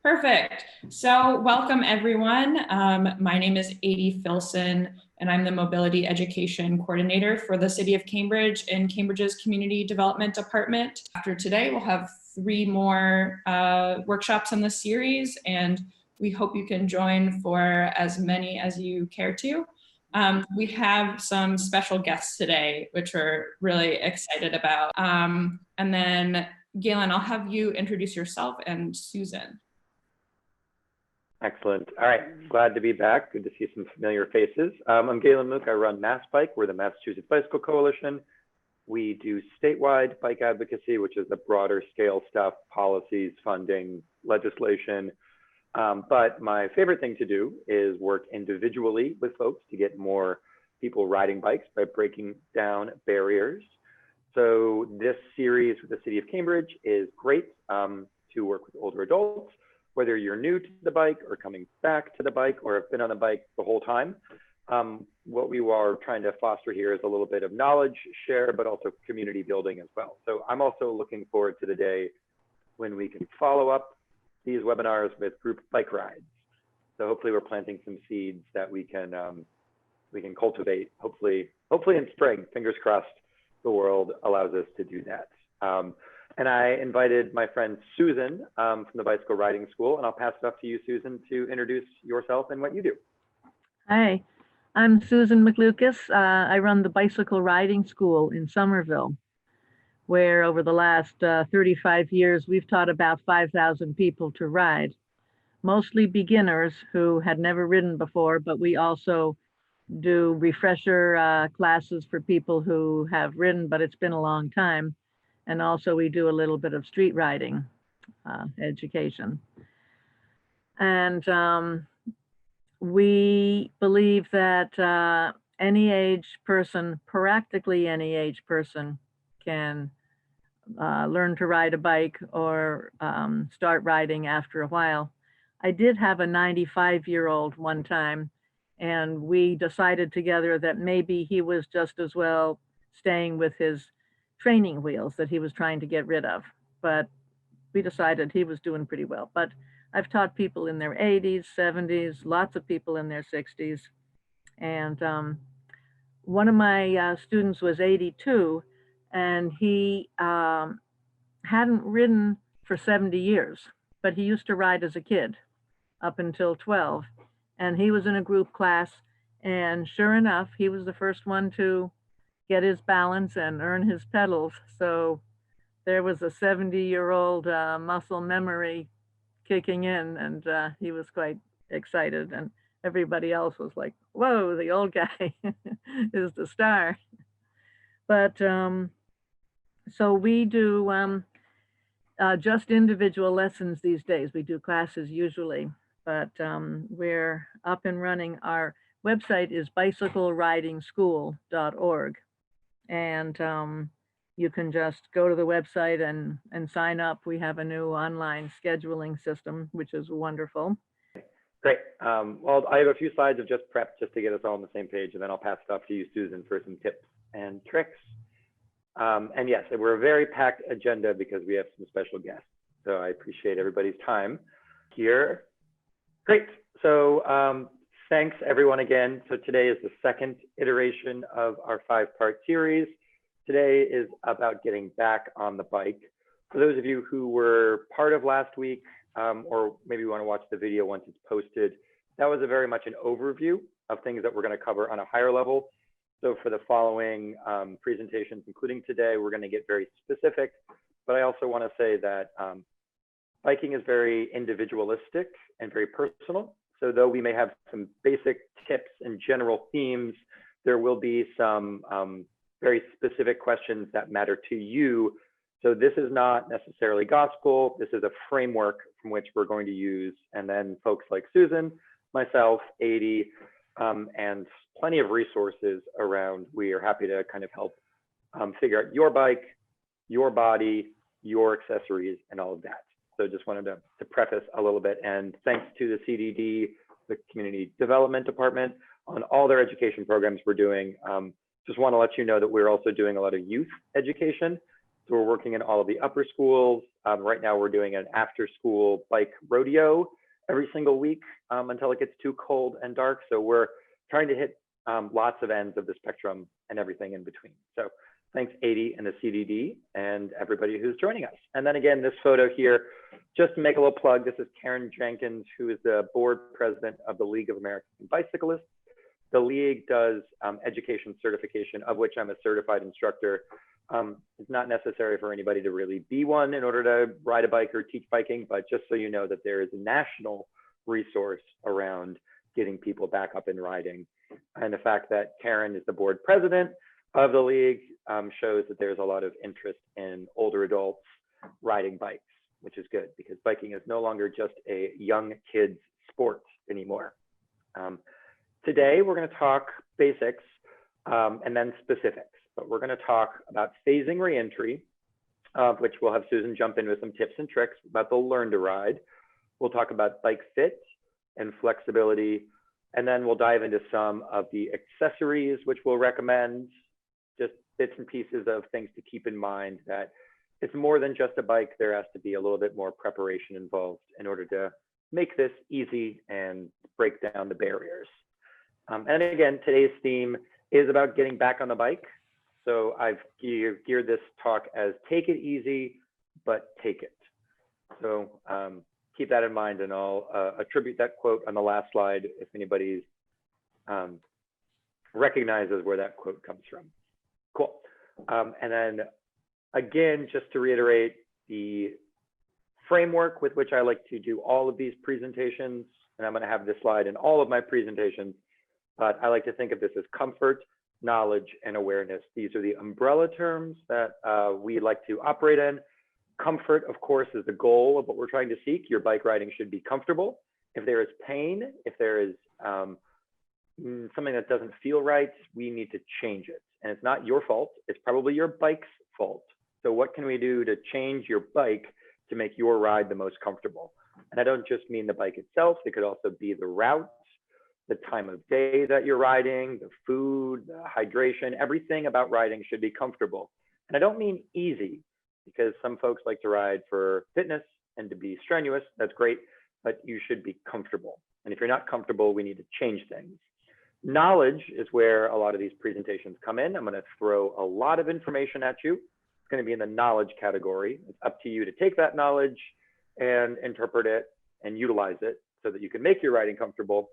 Perfect. So welcome everyone. My name is Adie Filson and I'm the Mobility Education Coordinator for the City of Cambridge in Cambridge's Community Development Department. After today, we'll have 3 more workshops in this series, and we hope you can join for as many as you care to. We have some special guests today, which we're really excited about. And then Galen, I'll have you introduce yourself and Susan. Excellent. All right, glad to be back. Good to see some familiar faces. I'm Galen Mook. I run Mass Bike. We're the Massachusetts Bicycle Coalition. We do statewide bike advocacy, which is the broader scale stuff, policies, funding, legislation. But my favorite thing to do is work individually with folks to get more people riding bikes by breaking down barriers. So this series with the City of Cambridge is great to work with older adults, whether you're new to the bike or coming back to the bike or have been on the bike the whole time. What we are trying to foster here is a little bit of knowledge share, but also community building as well. So I'm also looking forward to the day when we can follow up these webinars with group bike rides. So hopefully we're planting some seeds that we can cultivate, hopefully in spring, fingers crossed, the world allows us to do that. And I invited my friend Susan from the Bicycle Riding School, and I'll pass it off to you, Susan, to introduce yourself and what you do. Hi, I'm Susan McLucas. I run the Bicycle Riding School in Somerville, where over the last 35 years, we've taught about 5,000 people to ride, mostly beginners who had never ridden before, but we also do refresher classes for people who have ridden, but it's been a long time. And also we do a little bit of street riding education. And we believe that any age person, practically any age person, can learn to ride a bike or start riding after a while. I did have a 95-year-old one time, and we decided together that maybe he was just as well staying with his training wheels that he was trying to get rid of, but we decided he was doing pretty well. But I've taught people in their 80s, 70s, lots of people in their 60s. And one of my students was 82, and he hadn't ridden for 70 years, but he used to ride as a kid up until 12. And he was in a group class, and sure enough, he was the first one to get his balance and earn his pedals. So there was a 70-year-old muscle memory kicking in, and he was quite excited. And everybody else was like, whoa, the old guy is the star. But so we do just individual lessons these days. We do classes usually, but we're up and running. Our website is bicycleridingschool.org. And you can just go to the website and sign up. We have a new online scheduling system, which is wonderful. Great. Well, I have a few slides of just prep just to get us all on the same page, and then I'll pass it off to you, Susan, for some tips and tricks. And yes, we're a very packed agenda because we have some special guests. So I appreciate everybody's time here. Great. So thanks everyone again. So today is the second iteration of our 5-part series. Today is about getting back on the bike. For those of you who were part of last week, or maybe you want to watch the video once it's posted, that was very much an overview of things that we're going to cover on a higher level. So for the following presentations, including today, we're going to get very specific, but I also want to say that biking is very individualistic and very personal. So though we may have some basic tips and general themes, there will be some very specific questions that matter to you. So this is not necessarily gospel. This is a framework from which we're going to use. And then folks like Susan, myself, Adie, and plenty of resources around. We are happy to kind of help figure out your bike, your body, your accessories, and all of that. So just wanted to preface a little bit, and thanks to the CDD, the Community Development Department, on all their education programs we're doing. Just want to let you know that we're also doing a lot of youth education. So we're working in all of the upper schools. Right now we're doing an after-school bike rodeo every single week until it gets too cold and dark. So we're trying to hit lots of ends of the spectrum and everything in between. So thanks 80 and the CDD and everybody who's joining us. And then again, this photo here, just to make a little plug, this is Karen Jenkins, who is the board president of the League of American Bicyclists. The League does education certification, of which I'm a certified instructor. It's not necessary for anybody to really be one in order to ride a bike or teach biking, but just so you know that there is a national resource around getting people back up and riding. And the fact that Karen is the board president of the League shows that there's a lot of interest in older adults riding bikes, which is good because biking is no longer just a young kid's sport anymore. Today, we're going to talk basics and then specifics, but we're going to talk about phasing reentry, which we'll have Susan jump in with some tips and tricks about the learn to ride. We'll talk about bike fit and flexibility, and then we'll dive into some of the accessories, which we'll recommend, just bits and pieces of things to keep in mind that it's more than just a bike. There has to be a little bit more preparation involved in order to make this easy and break down the barriers. And again, today's theme is about getting back on the bike. So I've geared this talk as take it easy, but take it. So keep that in mind, and I'll attribute that quote on the last slide if anybody recognizes where that quote comes from. Cool. And then again, just to reiterate the framework with which I like to do all of these presentations, and I'm going to have this slide in all of my presentations, but I like to think of this as comfort, knowledge, and awareness. These are the umbrella terms that we like to operate in. Comfort, of course, is the goal of what we're trying to seek. Your bike riding should be comfortable. If there is pain, if there is something that doesn't feel right, we need to change it. And it's not your fault. It's probably your bike's fault. So what can we do to change your bike to make your ride the most comfortable? And I don't just mean the bike itself. It could also be the route, the time of day that you're riding, the food, the hydration, everything about riding should be comfortable. And I don't mean easy, because some folks like to ride for fitness and to be strenuous. That's great, but you should be comfortable. And if you're not comfortable, we need to change things. Knowledge is where a lot of these presentations come in. I'm going to throw a lot of information at you. It's going to be in the knowledge category. It's up to you to take that knowledge and interpret it and utilize it so that you can make your riding comfortable.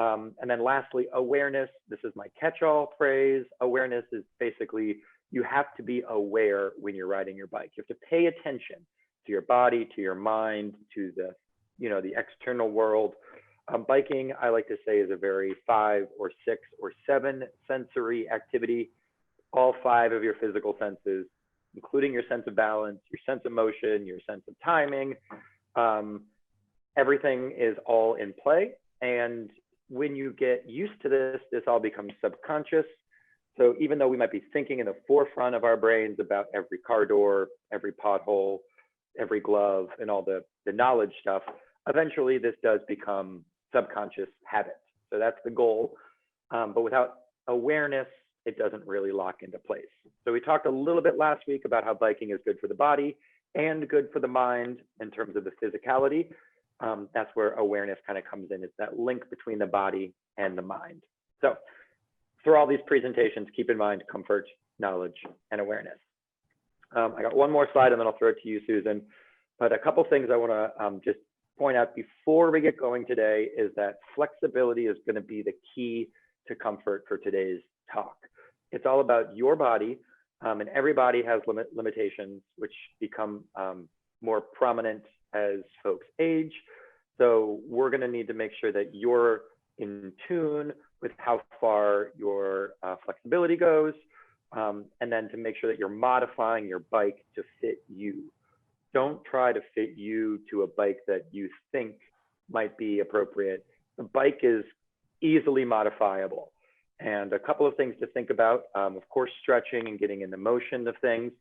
And then lastly, awareness. This is my catch-all phrase. Awareness is basically you have to be aware when you're riding your bike. You have to pay attention to your body, to your mind, to the, the external world. Biking, I like to say, is a very 5 or 6 or 7 sensory activity. All 5 of your physical senses, including your sense of balance, your sense of motion, your sense of timing. Everything is all in play. And when you get used to this, this all becomes subconscious. So even though we might be thinking in the forefront of our brains about every car door, every pothole, every glove, and all the knowledge stuff, eventually this does become subconscious habit. So that's the goal. But without awareness, it doesn't really lock into place. So we talked a little bit last week about how biking is good for the body and good for the mind in terms of the physicality. That's where awareness kind of comes in. It's that link between the body and the mind. So for all these presentations, keep in mind comfort, knowledge, and awareness. I got one more slide and then I'll throw it to you, Susan. But a couple things I want to just point out before we get going today is that flexibility is going to be the key to comfort for today's talk. It's all about your body, and everybody has limitations, which become more prominent as folks age. So we're going to need to make sure that you're in tune with how far your flexibility goes, and then to make sure that you're modifying your bike to fit you. Don't try to fit you to a bike that you think might be appropriate. The bike is easily modifiable. And a couple of things to think about, of course, stretching and getting in the motion of things.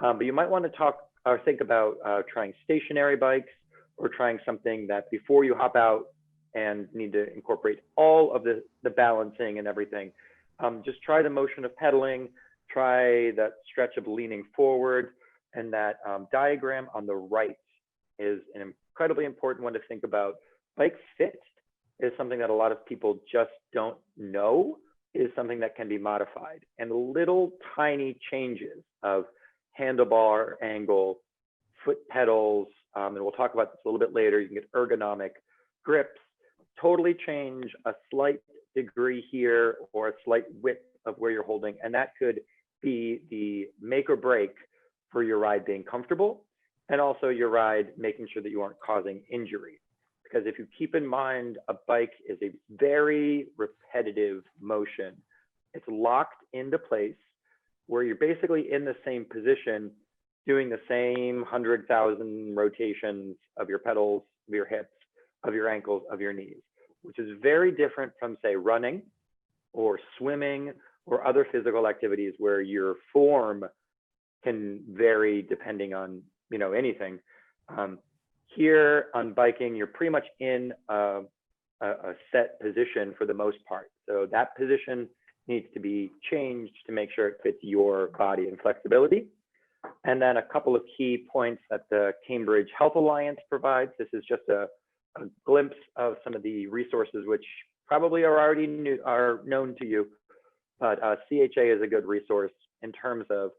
But you might want to talk or think about trying stationary bikes or trying something that before you hop out and need to incorporate all of the balancing and everything, just try the motion of pedaling, try that stretch of leaning forward. And that diagram on the right is an incredibly important one to think about. Bike fit is something that a lot of people just don't know is something that can be modified. And little tiny changes of handlebar angle, foot pedals, and we'll talk about this a little bit later. You can get ergonomic grips, totally change a slight degree here or a slight width of where you're holding. And that could be the make or break for your ride being comfortable, and also your ride making sure that you aren't causing injury. Because if you keep in mind, a bike is a very repetitive motion. It's locked into place where you're basically in the same position, doing the same 100,000 rotations of your pedals, of your hips, of your ankles, of your knees, which is very different from, say, running or swimming or other physical activities where your form can vary depending on, you know, anything. Here on biking, you're pretty much in a set position for the most part. So that position needs to be changed to make sure it fits your body and flexibility. And then a couple of key points that the Cambridge Health Alliance provides. This is just a glimpse of some of the resources which probably are already known to you, but CHA is a good resource in terms of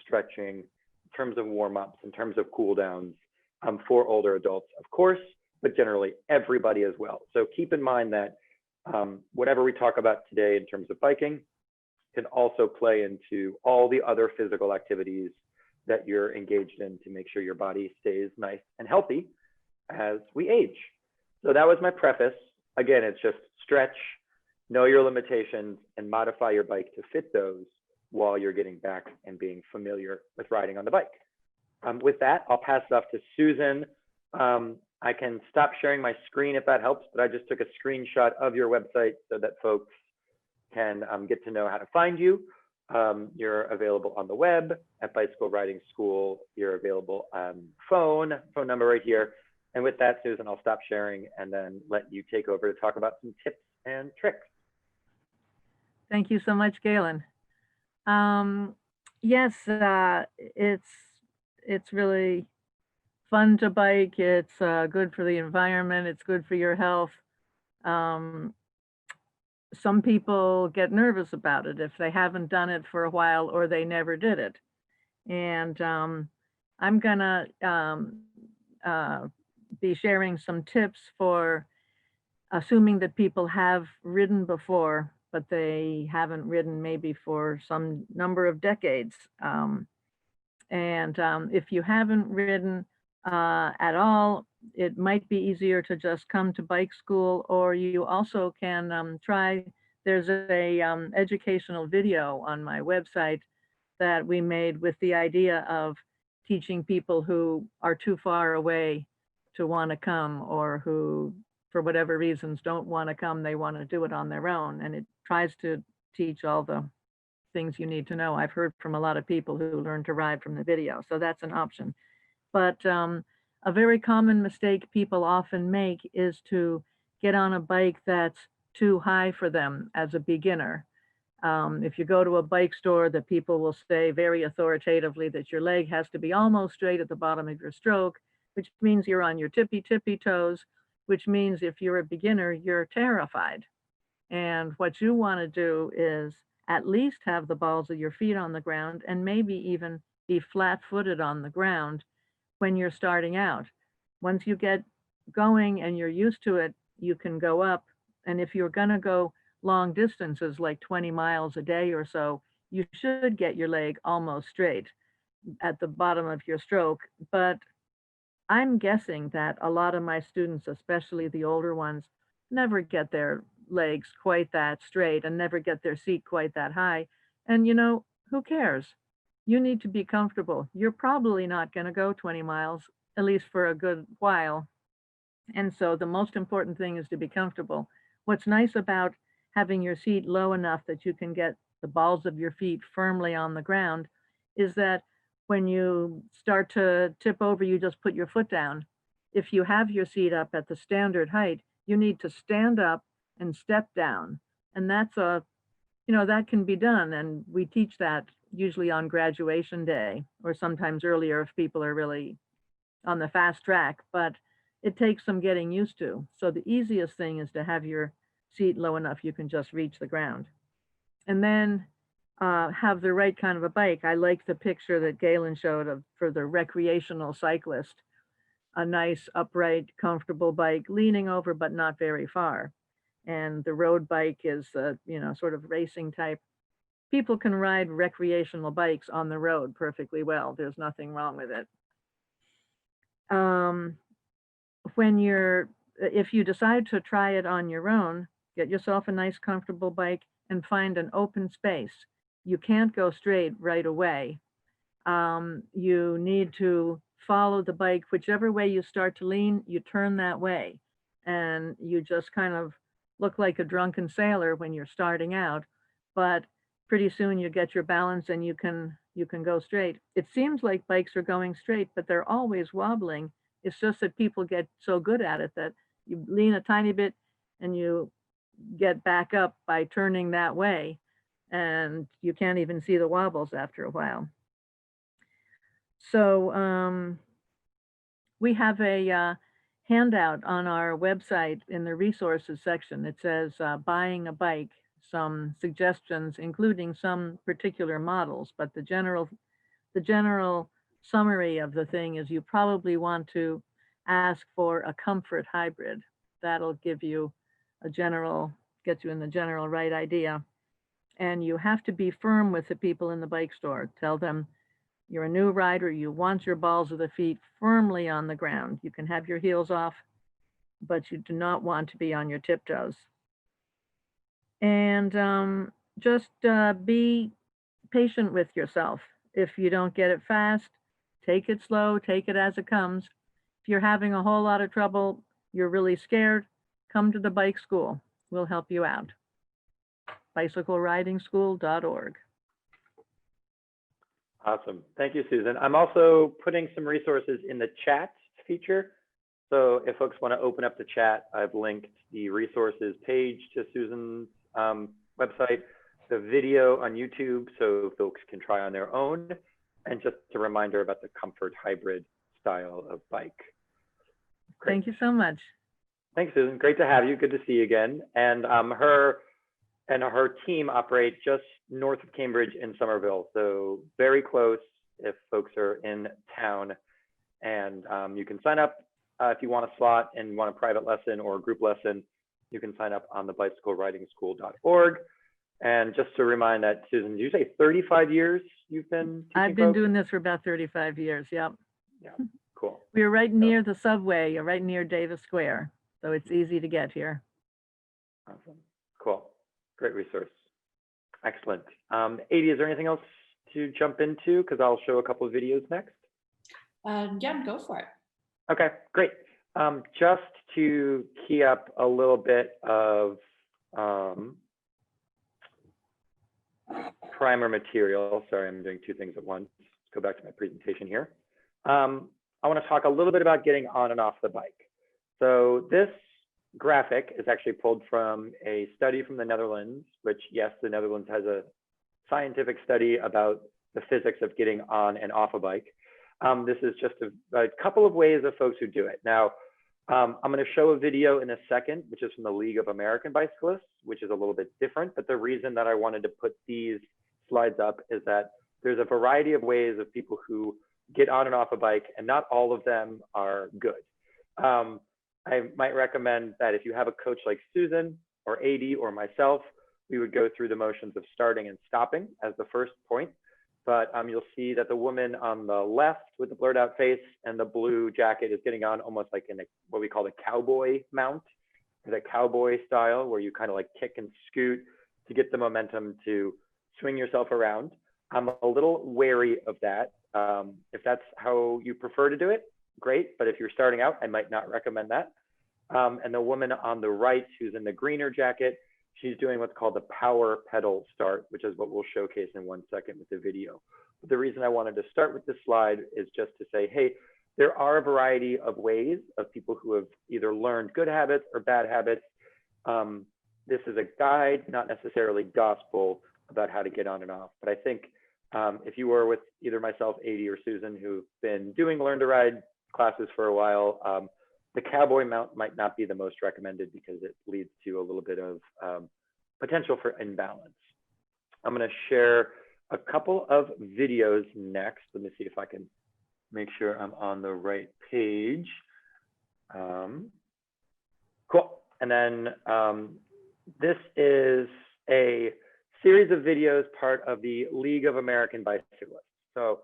stretching, in terms of warm-ups, in terms of cool downs for older adults, of course, but generally everybody as well. So keep in mind that whatever we talk about today in terms of biking can also play into all the other physical activities that you're engaged in to make sure your body stays nice and healthy as we age. So that was my preface. Again, it's just stretch, know your limitations, and modify your bike to fit those while you're getting back and being familiar with riding on the bike. With that, I'll pass it off to Susan. I can stop sharing my screen if that helps, but I just took a screenshot of your website so that folks can get to know how to find you. You're available on the web at Bicycle Riding School. You're available on phone number right here. And with that, Susan, I'll stop sharing and then let you take over to talk about some tips and tricks. Thank you so much, Galen. Yes, it's really fun to bike. It's good for the environment. It's good for your health. Some people get nervous about it if they haven't done it for a while or they never did it. And I'm gonna be sharing some tips for assuming that people have ridden before, but they haven't ridden maybe for some number of decades. If you haven't ridden at all, it might be easier to just come to bike school, or you also can try, there's a educational video on my website that we made with the idea of teaching people who are too far away to want to come, or who, for whatever reasons, don't want to come, they want to do it on their own. And it tries to teach all the things you need to know. I've heard from a lot of people who learn to ride from the video, so that's an option. But a very common mistake people often make is to get on a bike that's too high for them as a beginner. If you go to a bike store, the people will say very authoritatively that your leg has to be almost straight at the bottom of your stroke, which means you're on your tippy toes, which means if you're a beginner, you're terrified. And what you want to do is at least have the balls of your feet on the ground, and maybe even be flat-footed on the ground when you're starting out. Once you get going and you're used to it, you can go up. And if you're going to go long distances, like 20 miles a day or so, you should get your leg almost straight at the bottom of your stroke. But I'm guessing that a lot of my students, especially the older ones, never get their legs quite that straight and never get their seat quite that high. And you know, who cares? You need to be comfortable. You're probably not going to go 20 miles, at least for a good while. And so the most important thing is to be comfortable. What's nice about having your seat low enough that you can get the balls of your feet firmly on the ground is that when you start to tip over, you just put your foot down. If you have your seat up at the standard height, you need to stand up and step down. And that's a you know, that can be done. And we teach that usually on graduation day or sometimes earlier if people are really on the fast track, but it takes some getting used to. So the easiest thing is to have your seat low enough you can just reach the ground. And then have the right kind of a bike. I like the picture that Galen showed of for the recreational cyclist, a nice, upright, comfortable bike, leaning over, but not very far. And the road bike is, you know, sort of racing type. People can ride recreational bikes on the road perfectly well. There's nothing wrong with it. Um, when you're, if you decide to try it on your own, get yourself a nice, comfortable bike and find an open space. You can't go straight right away. You need to follow the bike, whichever way you start to lean, you turn that way. And you just kind of look like a drunken sailor when you're starting out, but pretty soon you get your balance and you can go straight. It seems like bikes are going straight, but they're always wobbling. It's just that people get so good at it that you lean a tiny bit and you get back up by turning that way, and you can't even see the wobbles after a while. So we have a handout on our website in the resources section. It says buying a bike, some suggestions, including some particular models, but the general summary of the thing is you probably want to ask for a comfort hybrid. That'll give you a general, get you in the general right idea. And you have to be firm with the people in the bike store. Tell them you're a new rider, you want your balls of the feet firmly on the ground. You can have your heels off, but you do not want to be on your tiptoes. And just be patient with yourself. If you don't get it fast, take it slow, take it as it comes. If you're having a whole lot of trouble, you're really scared, come to the bike school. We'll help you out. bicycleridingschool.org. Awesome. Thank you, Susan. I'm also putting some resources in the chat feature. So if folks want to open up the chat, I've linked the resources page to Susan's website, the video on YouTube so folks can try on their own, and just a reminder about the comfort hybrid style of bike. Great. Thank you so much. Thanks, Susan. Great to have you. Good to see you again. And her team operate just north of Cambridge in Somerville, so very close if folks are in town. And you can sign up if you want a slot and want a private lesson or a group lesson. You can sign up on the bicycleridingschool.org. And just to remind that, Susan, did you say 35 years you've been teaching I've been folks? doing this for about 35 years. Yep. Yeah, cool. We're right near the subway, right near Davis Square, so it's easy to get here. Awesome. Cool. Great resource. Excellent. Adi, is there anything else to jump into? Because I'll show a couple of videos next. Yeah, go for it. Okay, great. Just to key up a little bit of primer material. Sorry, I'm doing two things at once. Let's go back to my presentation here. I want to talk a little bit about getting on and off the bike. So this graphic is actually pulled from a study from the Netherlands, which, yes, the Netherlands has a scientific study about the physics of getting on and off a bike. This is just a couple of ways of folks who do it. Now, I'm going to show a video in a second, which is from the League of American Bicyclists, which is a little bit different. But the reason that I wanted to put these slides up is that there's a variety of ways of people who get on and off a bike, and not all of them are good. I might recommend that if you have a coach like Susan or Adi or myself, we would go through the motions of starting and stopping as the first point. But you'll see that the woman on the left with the blurred out face and the blue jacket is getting on almost like in what we call the cowboy mount, the cowboy style, where you kind of like kick and scoot to get the momentum to swing yourself around. I'm a little wary of that. If that's how you prefer to do it, great. But if you're starting out, I might not recommend that. And the woman on the right, who's in the greener jacket, she's doing what's called the power pedal start, which is what we'll showcase in 1 second with the video. But the reason I wanted to start with this slide is just to say, hey, there are a variety of ways of people who have either learned good habits or bad habits this is a guide, not necessarily gospel about how to get on and off. But I think if you were with either myself, Adi, or Susan, who've been doing Learn to Ride classes for a while, the cowboy mount might not be the most recommended because it leads to a little bit of potential for imbalance. I'm going to share a couple of videos next. Let me see if I can make sure I'm on the right page. Cool. And then this is a series of videos, part of the League of American Bicyclists. So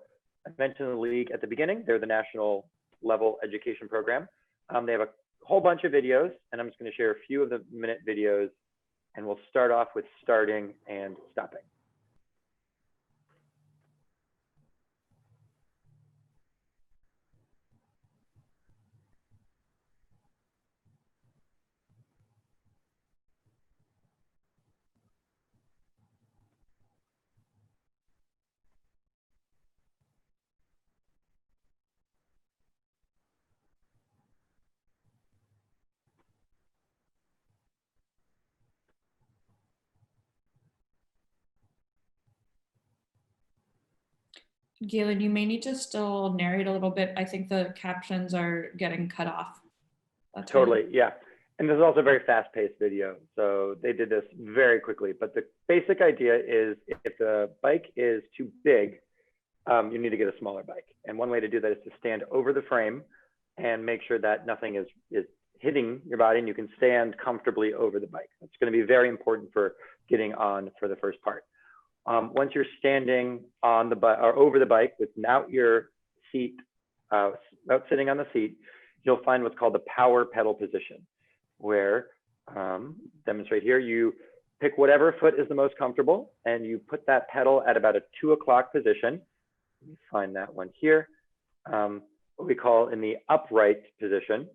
I mentioned the League at the beginning. They're the national level education program. They have a whole bunch of videos, and I'm just going to share a few of the minute videos, and we'll start off with starting and stopping. Galen, you may need to still narrate a little bit. I think the captions are getting cut off. That's totally, yeah. And this is also a very fast-paced video, so they did this very quickly. But the basic idea is if the bike is too big, you need to get a smaller bike. And one way to do that is to stand over the frame and make sure that nothing is hitting your body and you can stand comfortably over the bike. That's going to be very important for getting on for the first part. Once you're standing on the bike or over the bike without your seat, without sitting on the seat, you'll find what's called the power pedal position, where, demonstrate here, you pick whatever foot is the most comfortable and you put that pedal at about a 2 o'clock position. Let me find that one here. What we call in the upright position,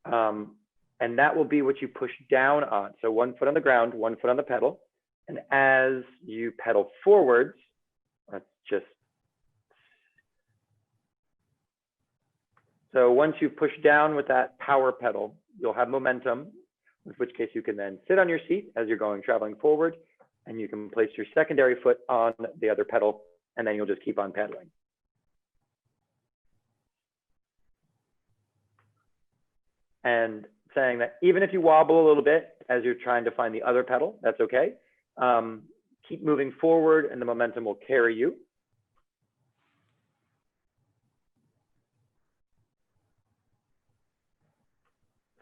and that will be what you push down on. So 1 foot on the ground, 1 foot on the pedal. And as you pedal forwards, so once you push down with that power pedal, you'll have momentum, in which case you can then sit on your seat as you're traveling forward, and you can place your secondary foot on the other pedal, and then you'll just keep on pedaling. And saying that even if you wobble a little bit as you're trying to find the other pedal, that's okay. Keep moving forward and the momentum will carry you.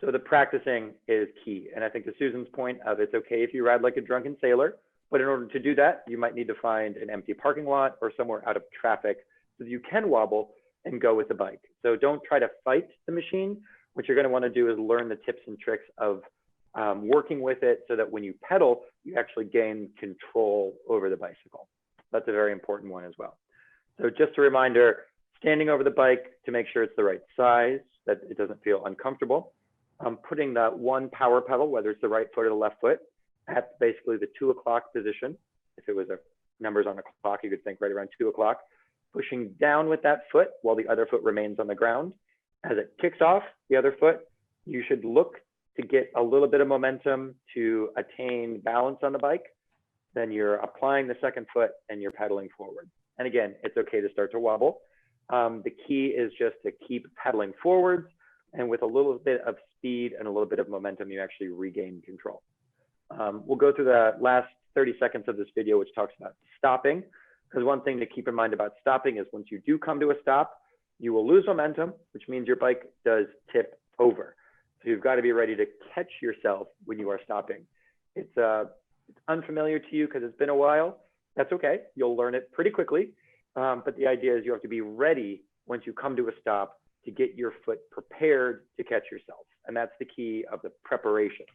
So the practicing is key. And I think to Susan's point of it's okay if you ride like a drunken sailor, but in order to do that, you might need to find an empty parking lot or somewhere out of traffic so that you can wobble and go with the bike. So don't try to fight the machine. What you're going to want to do is learn the tips and tricks of working with it so that when you pedal, you actually gain control over the bicycle. That's a very important one as well. So just a reminder, standing over the bike to make sure it's the right size, that it doesn't feel uncomfortable. Putting that one power pedal, whether it's the right foot or the left foot, at basically the 2 o'clock position. If it was numbers on a clock, you could think right around 2 o'clock. Pushing down with that foot while the other foot remains on the ground. As it kicks off the other foot, you should look to get a little bit of momentum to attain balance on the bike. Then you're applying the second foot and you're pedaling forward. And again, it's okay to start to wobble. The key is just to keep pedaling forwards, and with a little bit of speed and a little bit of momentum, you actually regain control. We'll go through the last 30 seconds of this video, which talks about stopping, because one thing to keep in mind about stopping is once you do come to a stop, you will lose momentum, which means your bike does tip over. So you've got to be ready to catch yourself when you are stopping. It's unfamiliar to you because it's been a while. That's okay. You'll learn it pretty quickly. But the idea is you have to be ready once you come to a stop to get your foot prepared to catch yourself. And that's the key of the preparation.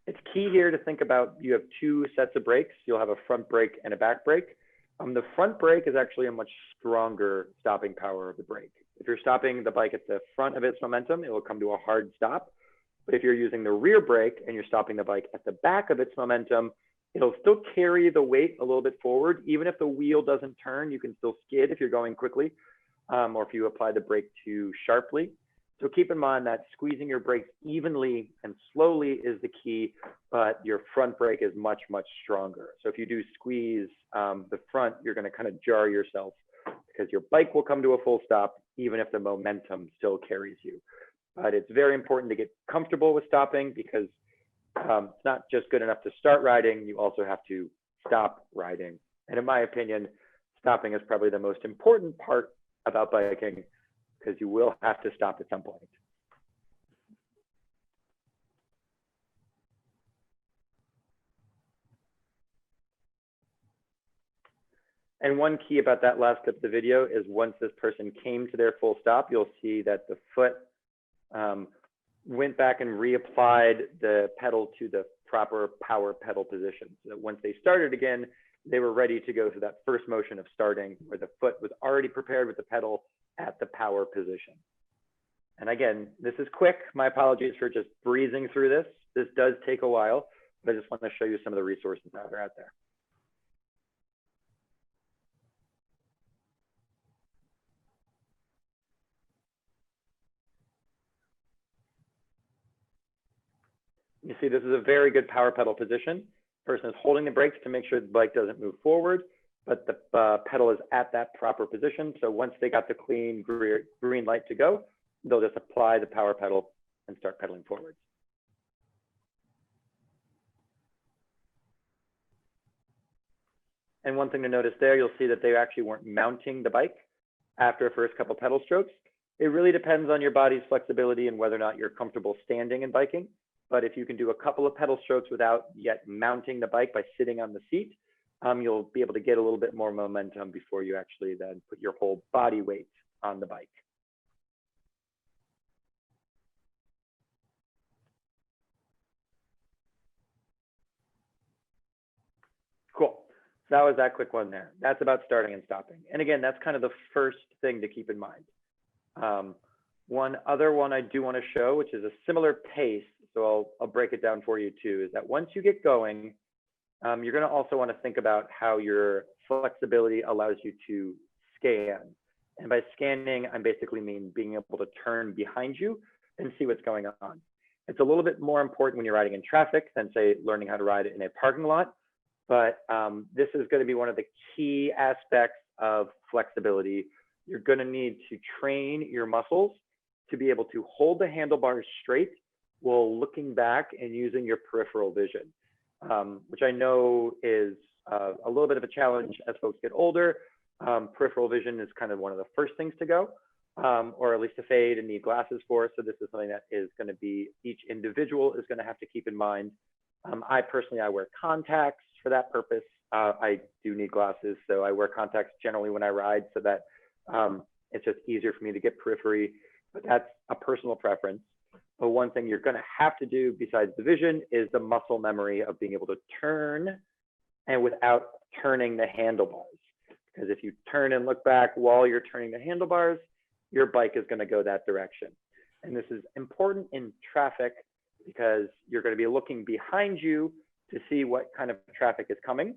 It's key here to think about, you have 2 sets of brakes. You'll have a front brake and a back brake. The front brake is actually a much stronger stopping power of the brake. If you're stopping the bike at the front of its momentum, it will come to a hard stop. But if you're using the rear brake and you're stopping the bike at the back of its momentum, it'll still carry the weight a little bit forward. Even if the wheel doesn't turn, you can still skid if you're going quickly, or if you apply the brake too sharply. So keep in mind that squeezing your brakes evenly and slowly is the key, but your front brake is much, much stronger. So if you do squeeze the front, you're going to kind of jar yourself because your bike will come to a full stop, even if the momentum still carries you. But it's very important to get comfortable with stopping because it's not just good enough to start riding, you also have to stop riding. And in my opinion, stopping is probably the most important part about biking because you will have to stop at some point. And one key about that last clip of the video is once this person came to their full stop, you'll see that the foot went back and reapplied the pedal to the proper power pedal position. So that once they started again, they were ready to go through that first motion of starting where the foot was already prepared with the pedal at the power position. And again, this is quick. My apologies for just breezing through this. This does take a while, but I just want to show you some of the resources that are out there. You see, this is a very good power pedal position. Person is holding the brakes to make sure the bike doesn't move forward, but the pedal is at that proper position. So once they got the clean green light to go, they'll just apply the power pedal and start pedaling forward. And one thing to notice there, you'll see that they actually weren't mounting the bike after the first couple pedal strokes. It really depends on your body's flexibility and whether or not you're comfortable standing and biking. But if you can do a couple of pedal strokes without yet mounting the bike by sitting on the seat, you'll be able to get a little bit more momentum before you actually then put your whole body weight on the bike. Cool. So that was that quick one there. That's about starting and stopping. And again, that's kind of the first thing to keep in mind. One other one I do want to show, which is a similar pace, so I'll break it down for you too, is that once you get going, you're going to also want to think about how your flexibility allows you to scan. And by scanning, I basically mean being able to turn behind you and see what's going on. It's a little bit more important when you're riding in traffic than, say, learning how to ride in a parking lot. But this is going to be one of the key aspects of flexibility. You're going to need to train your muscles to be able to hold the handlebars straight while looking back and using your peripheral vision, which I know is a little bit of a challenge as folks get older. Peripheral vision is kind of one of the first things to go, or at least to fade and need glasses for. So this is something that is going to be, each individual is going to have to keep in mind. I personally wear contacts for that purpose. I do need glasses, so I wear contacts generally when I ride so that it's just easier for me to get periphery, but that's a personal preference. But one thing you're going to have to do besides the vision is the muscle memory of being able to turn and without turning the handlebars. Because if you turn and look back while you're turning the handlebars, your bike is going to go that direction. And this is important in traffic because you're going to be looking behind you to see what kind of traffic is coming.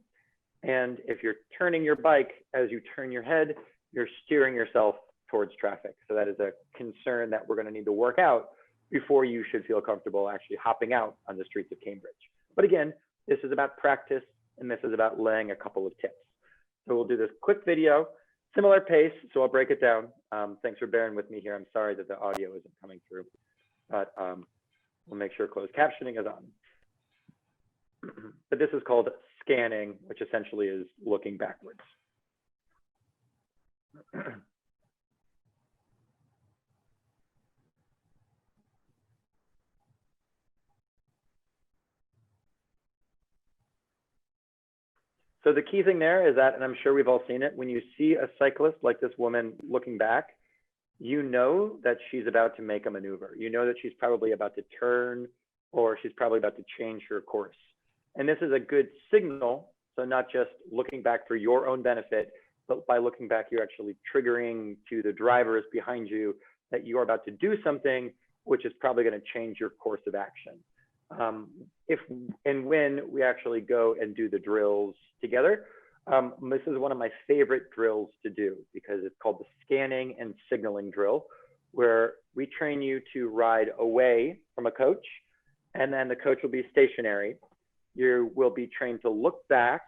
And if you're turning your bike as you turn your head, you're steering yourself towards traffic. So that is a concern that we're going to need to work out before you should feel comfortable actually hopping out on the streets of Cambridge. But again, this is about practice and this is about laying a couple of tips. So we'll do this quick video, similar pace, so I'll break it down. Thanks for bearing with me here. I'm sorry that the audio isn't coming through, but we'll make sure closed captioning is on. But this is called scanning, which essentially is looking backwards. So the key thing there is that, and I'm sure we've all seen it, when you see a cyclist like this woman looking back, you know that she's about to make a maneuver. You know that she's probably about to turn or she's probably about to change her course. And this is a good signal. So not just looking back for your own benefit, but by looking back, you're actually triggering to the drivers behind you that you're about to do something which is probably going to change your course of action. If and when we actually go and do the drills together, this is one of my favorite drills to do because it's called the scanning and signaling drill, where we train you to ride away from a coach, and then the coach will be stationary. You will be trained to look back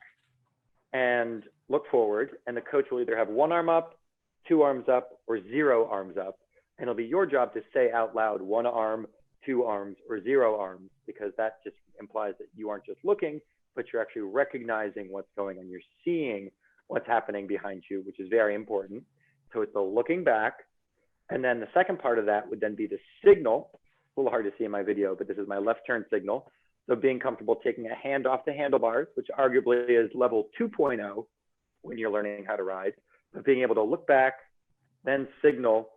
and look forward, and the coach will either have one arm up, two arms up, or zero arms up. And it'll be your job to say out loud, one arm, two arms, or zero arms, because that just implies that you aren't just looking, but you're actually recognizing what's going on. You're seeing what's happening behind you, which is very important. So it's the looking back. And then the second part of that would then be the signal. It's a little hard to see in my video, but this is my left turn signal. So being comfortable taking a hand off the handlebars, which arguably is level 2.0 when you're learning how to ride, but being able to look back, then signal,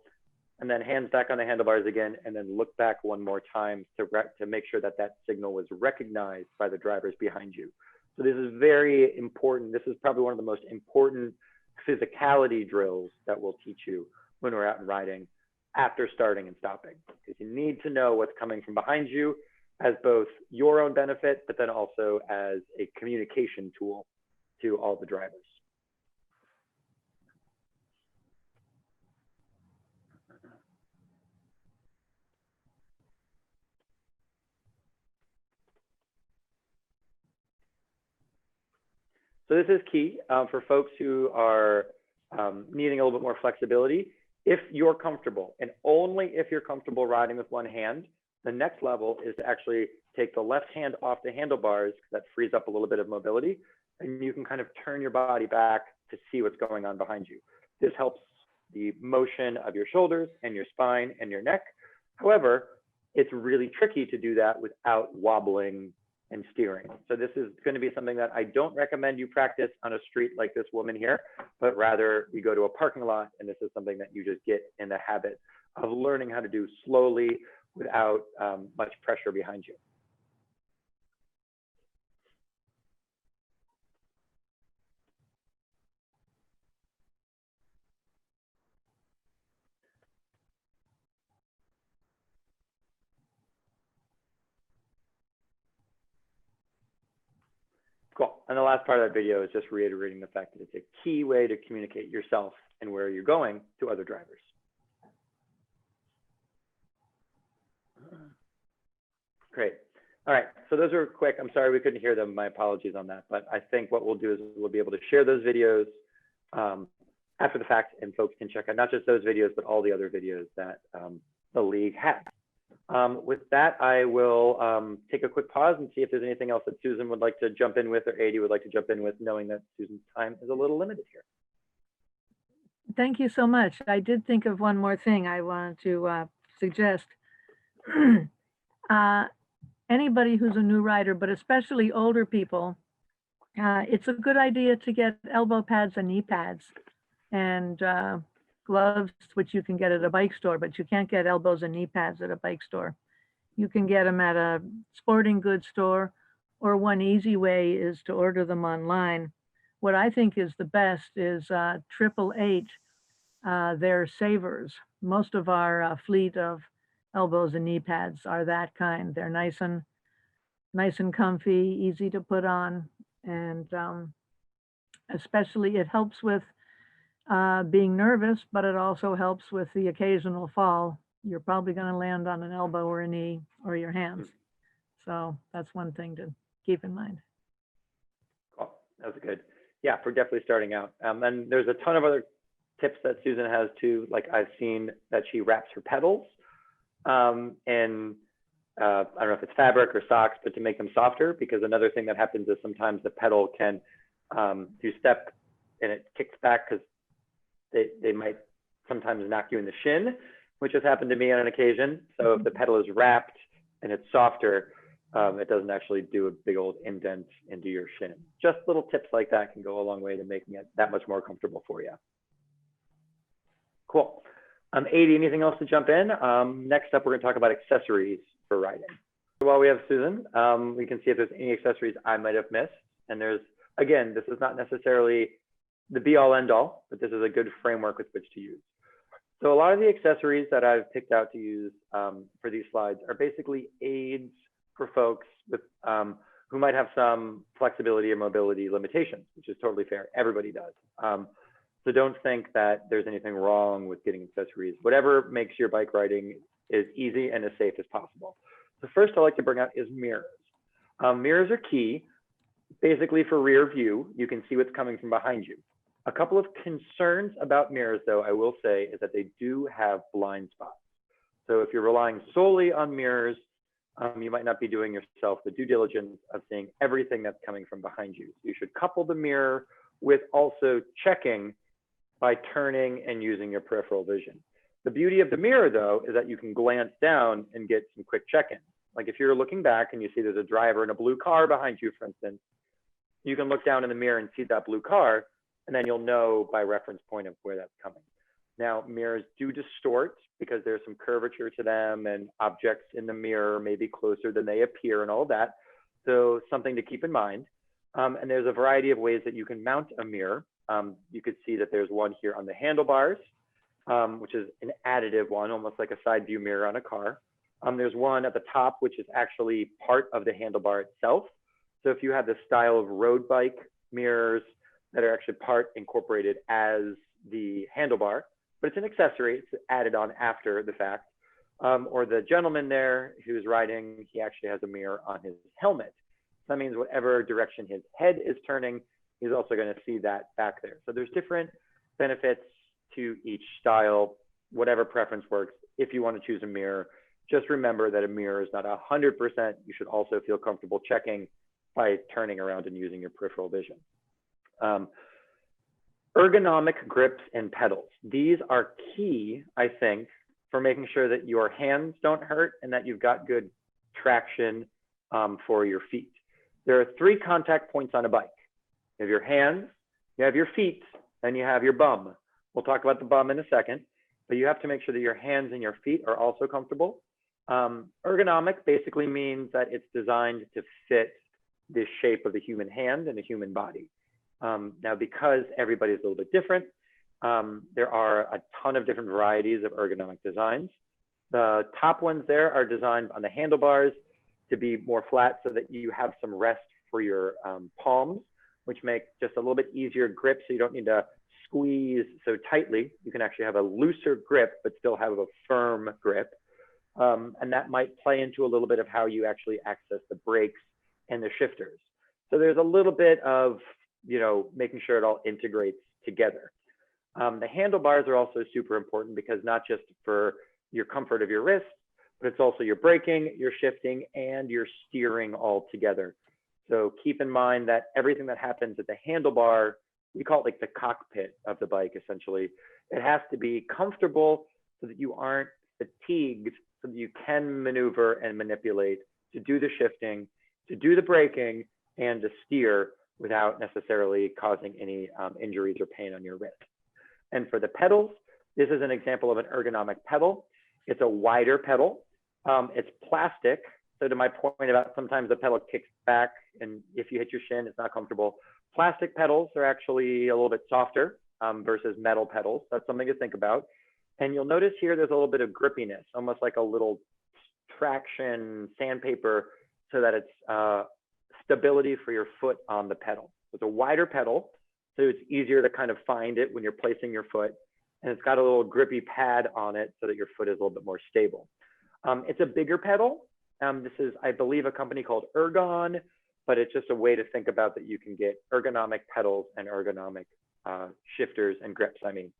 and then hands back on the handlebars again, and then look back one more time to make sure that that signal was recognized by the drivers behind you. So this is very important. This is probably one of the most important physicality drills that we'll teach you when we're out and riding after starting and stopping, because you need to know what's coming from behind you as both your own benefit, but then also as a communication tool to all the drivers. So this is key for folks who are needing a little bit more flexibility. If you're comfortable, and only if you're comfortable riding with one hand, the next level is to actually take the left hand off the handlebars, because that frees up a little bit of mobility, and you can kind of turn your body back to see what's going on behind you. This helps the motion of your shoulders and your spine and your neck. However, it's really tricky to do that without wobbling and steering. So this is going to be something that I don't recommend you practice on a street like this woman here, but rather you go to a parking lot, and this is something that you just get in the habit of learning how to do slowly without much pressure behind you. Cool. And the last part of that video is just reiterating the fact that it's a key way to communicate yourself and where you're going to other drivers. Great. All right. So those are quick. I'm sorry we couldn't hear them. My apologies on that. But I think what we'll do is we'll be able to share those videos after the fact, and folks can check out not just those videos, but all the other videos that the league has. With that, I will take a quick pause and see if there's anything else that Susan would like to jump in with, or Adi would like to jump in with, knowing that Susan's time is a little limited here. Thank you so much. I did think of one more thing I wanted to suggest. Anybody who's a new rider, but especially older people, it's a good idea to get elbow pads and knee pads and gloves, which you can get at a bike store, but you can't get elbows and knee pads at a bike store. You can get them at a sporting goods store, or one easy way is to order them online. What I think is the best is 888. They're savers. Most of our fleet of elbows and knee pads are that kind. They're nice and comfy, easy to put on, and especially it helps with being nervous, but it also helps with the occasional fall. You're probably going to land on an elbow or a knee or your hands. So that's one thing to keep in mind. Cool. That's good. Yeah, for definitely starting out. And there's a ton of other tips that Susan has too. Like I've seen that she wraps her pedals in I don't know if it's fabric or socks, but to make them softer, because another thing that happens is sometimes the pedal can you step and it kicks back because they might sometimes knock you in the shin, which has happened to me on an occasion. So if the pedal is wrapped and it's softer, it doesn't actually do a big old indent into your shin. Just little tips like that can go a long way to making it that much more comfortable for you. Cool. Adi, anything else to jump in? Next up, we're gonna talk about accessories for riding. So while we have Susan, we can see if there's any accessories I might have missed. And there's, again, this is not necessarily the be all end all, but this is a good framework with which to use. So a lot of the accessories that I've picked out to use for these slides are basically aids for folks with, who might have some flexibility or mobility limitations, which is totally fair. Everybody does. So don't think that there's anything wrong with getting accessories. Whatever makes your bike riding as easy and as safe as possible. The first I like to bring out is mirrors. Mirrors are key, basically for rear view. You can see what's coming from behind you. A couple of concerns about mirrors, though, I will say, is that they do have blind spots. So if you're relying solely on mirrors, you might not be doing yourself the due diligence of seeing everything that's coming from behind you. You should couple the mirror with also checking by turning and using your peripheral vision. The beauty of the mirror, though, is that you can glance down and get some quick check-ins. Like if you're looking back and you see there's a driver in a blue car behind you, for instance, you can look down in the mirror and see that blue car, and then you'll know by reference point of where that's coming. Now, mirrors do distort because there's some curvature to them, and objects in the mirror may be closer than they appear and all of that. So something to keep in mind. And there's a variety of ways that you can mount a mirror. You could see that there's one here on the handlebars, which is an additive one, almost like a side view mirror on a car. There's one at the top, which is actually part of the handlebar itself. So if you have the style of road bike mirrors that are actually part incorporated as the handlebar, but it's an accessory, it's added on after the fact. Or the gentleman there who's riding, he actually has a mirror on his helmet. That means whatever direction his head is turning, he's also going to see that back there. So there's different benefits to each style, whatever preference works. If you want to choose a mirror, just remember that a mirror is not 100%. You should also feel comfortable checking by turning around and using your peripheral vision. Ergonomic grips and pedals. These are key, I think, for making sure that your hands don't hurt and that you've got good traction for your feet. There are 3 contact points on a bike. You have your hands, you have your feet, and you have your bum. We'll talk about the bum in a second, but you have to make sure that your hands and your feet are also comfortable. Ergonomic basically means that it's designed to fit the shape of the human hand and the human body. Now, because everybody's a little bit different, there are a ton of different varieties of ergonomic designs. The top ones there are designed on the handlebars to be more flat so that you have some rest for your palms, which make just a little bit easier grip so you don't need to squeeze so tightly. You can actually have a looser grip, but still have a firm grip. And that might play into a little bit of how you actually access the brakes and the shifters. So there's a little bit of, you know, making sure it all integrates together. The handlebars are also super important because not just for your comfort of your wrist, but it's also your braking, your shifting, and your steering all together. So keep in mind that everything that happens at the handlebar, we call it like the cockpit of the bike, essentially. It has to be comfortable so that you aren't fatigued, so that you can maneuver and manipulate to do the shifting, to do the braking, and to steer without necessarily causing any injuries or pain on your wrist. And for the pedals, this is an example of an ergonomic pedal. It's a wider pedal. It's plastic. So to my point about sometimes the pedal kicks back and if you hit your shin, it's not comfortable. Plastic pedals are actually a little bit softer versus metal pedals. That's something to think about. And you'll notice here, there's a little bit of grippiness, almost like a little traction sandpaper so that it's stability for your foot on the pedal. It's a wider pedal, so it's easier to kind of find it when you're placing your foot. And it's got a little grippy pad on it so that your foot is a little bit more stable. It's a bigger pedal. This is, I believe, a company called Ergon, but it's just a way to think about that you can get ergonomic pedals and ergonomic shifters and grips, I mean.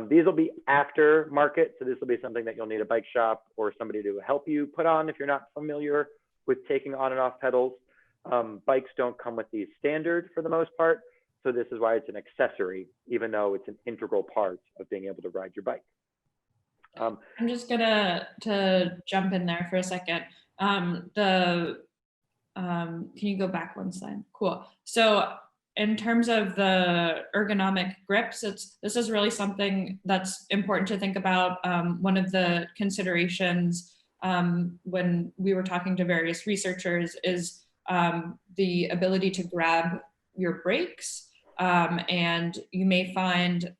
These will be after market, so this will be something that you'll need a bike shop or somebody to help you put on if you're not familiar with taking on and off pedals. Bikes don't come with these standard for the most part, so this is why it's an accessory, even though it's an integral part of being able to ride your bike. I'm just gonna jump in there for a second. Can you go back one slide? Cool. So in terms of the ergonomic grips, this is really something that's important to think about. One of the considerations when we were talking to various researchers is the ability to grab your brakes. And you may find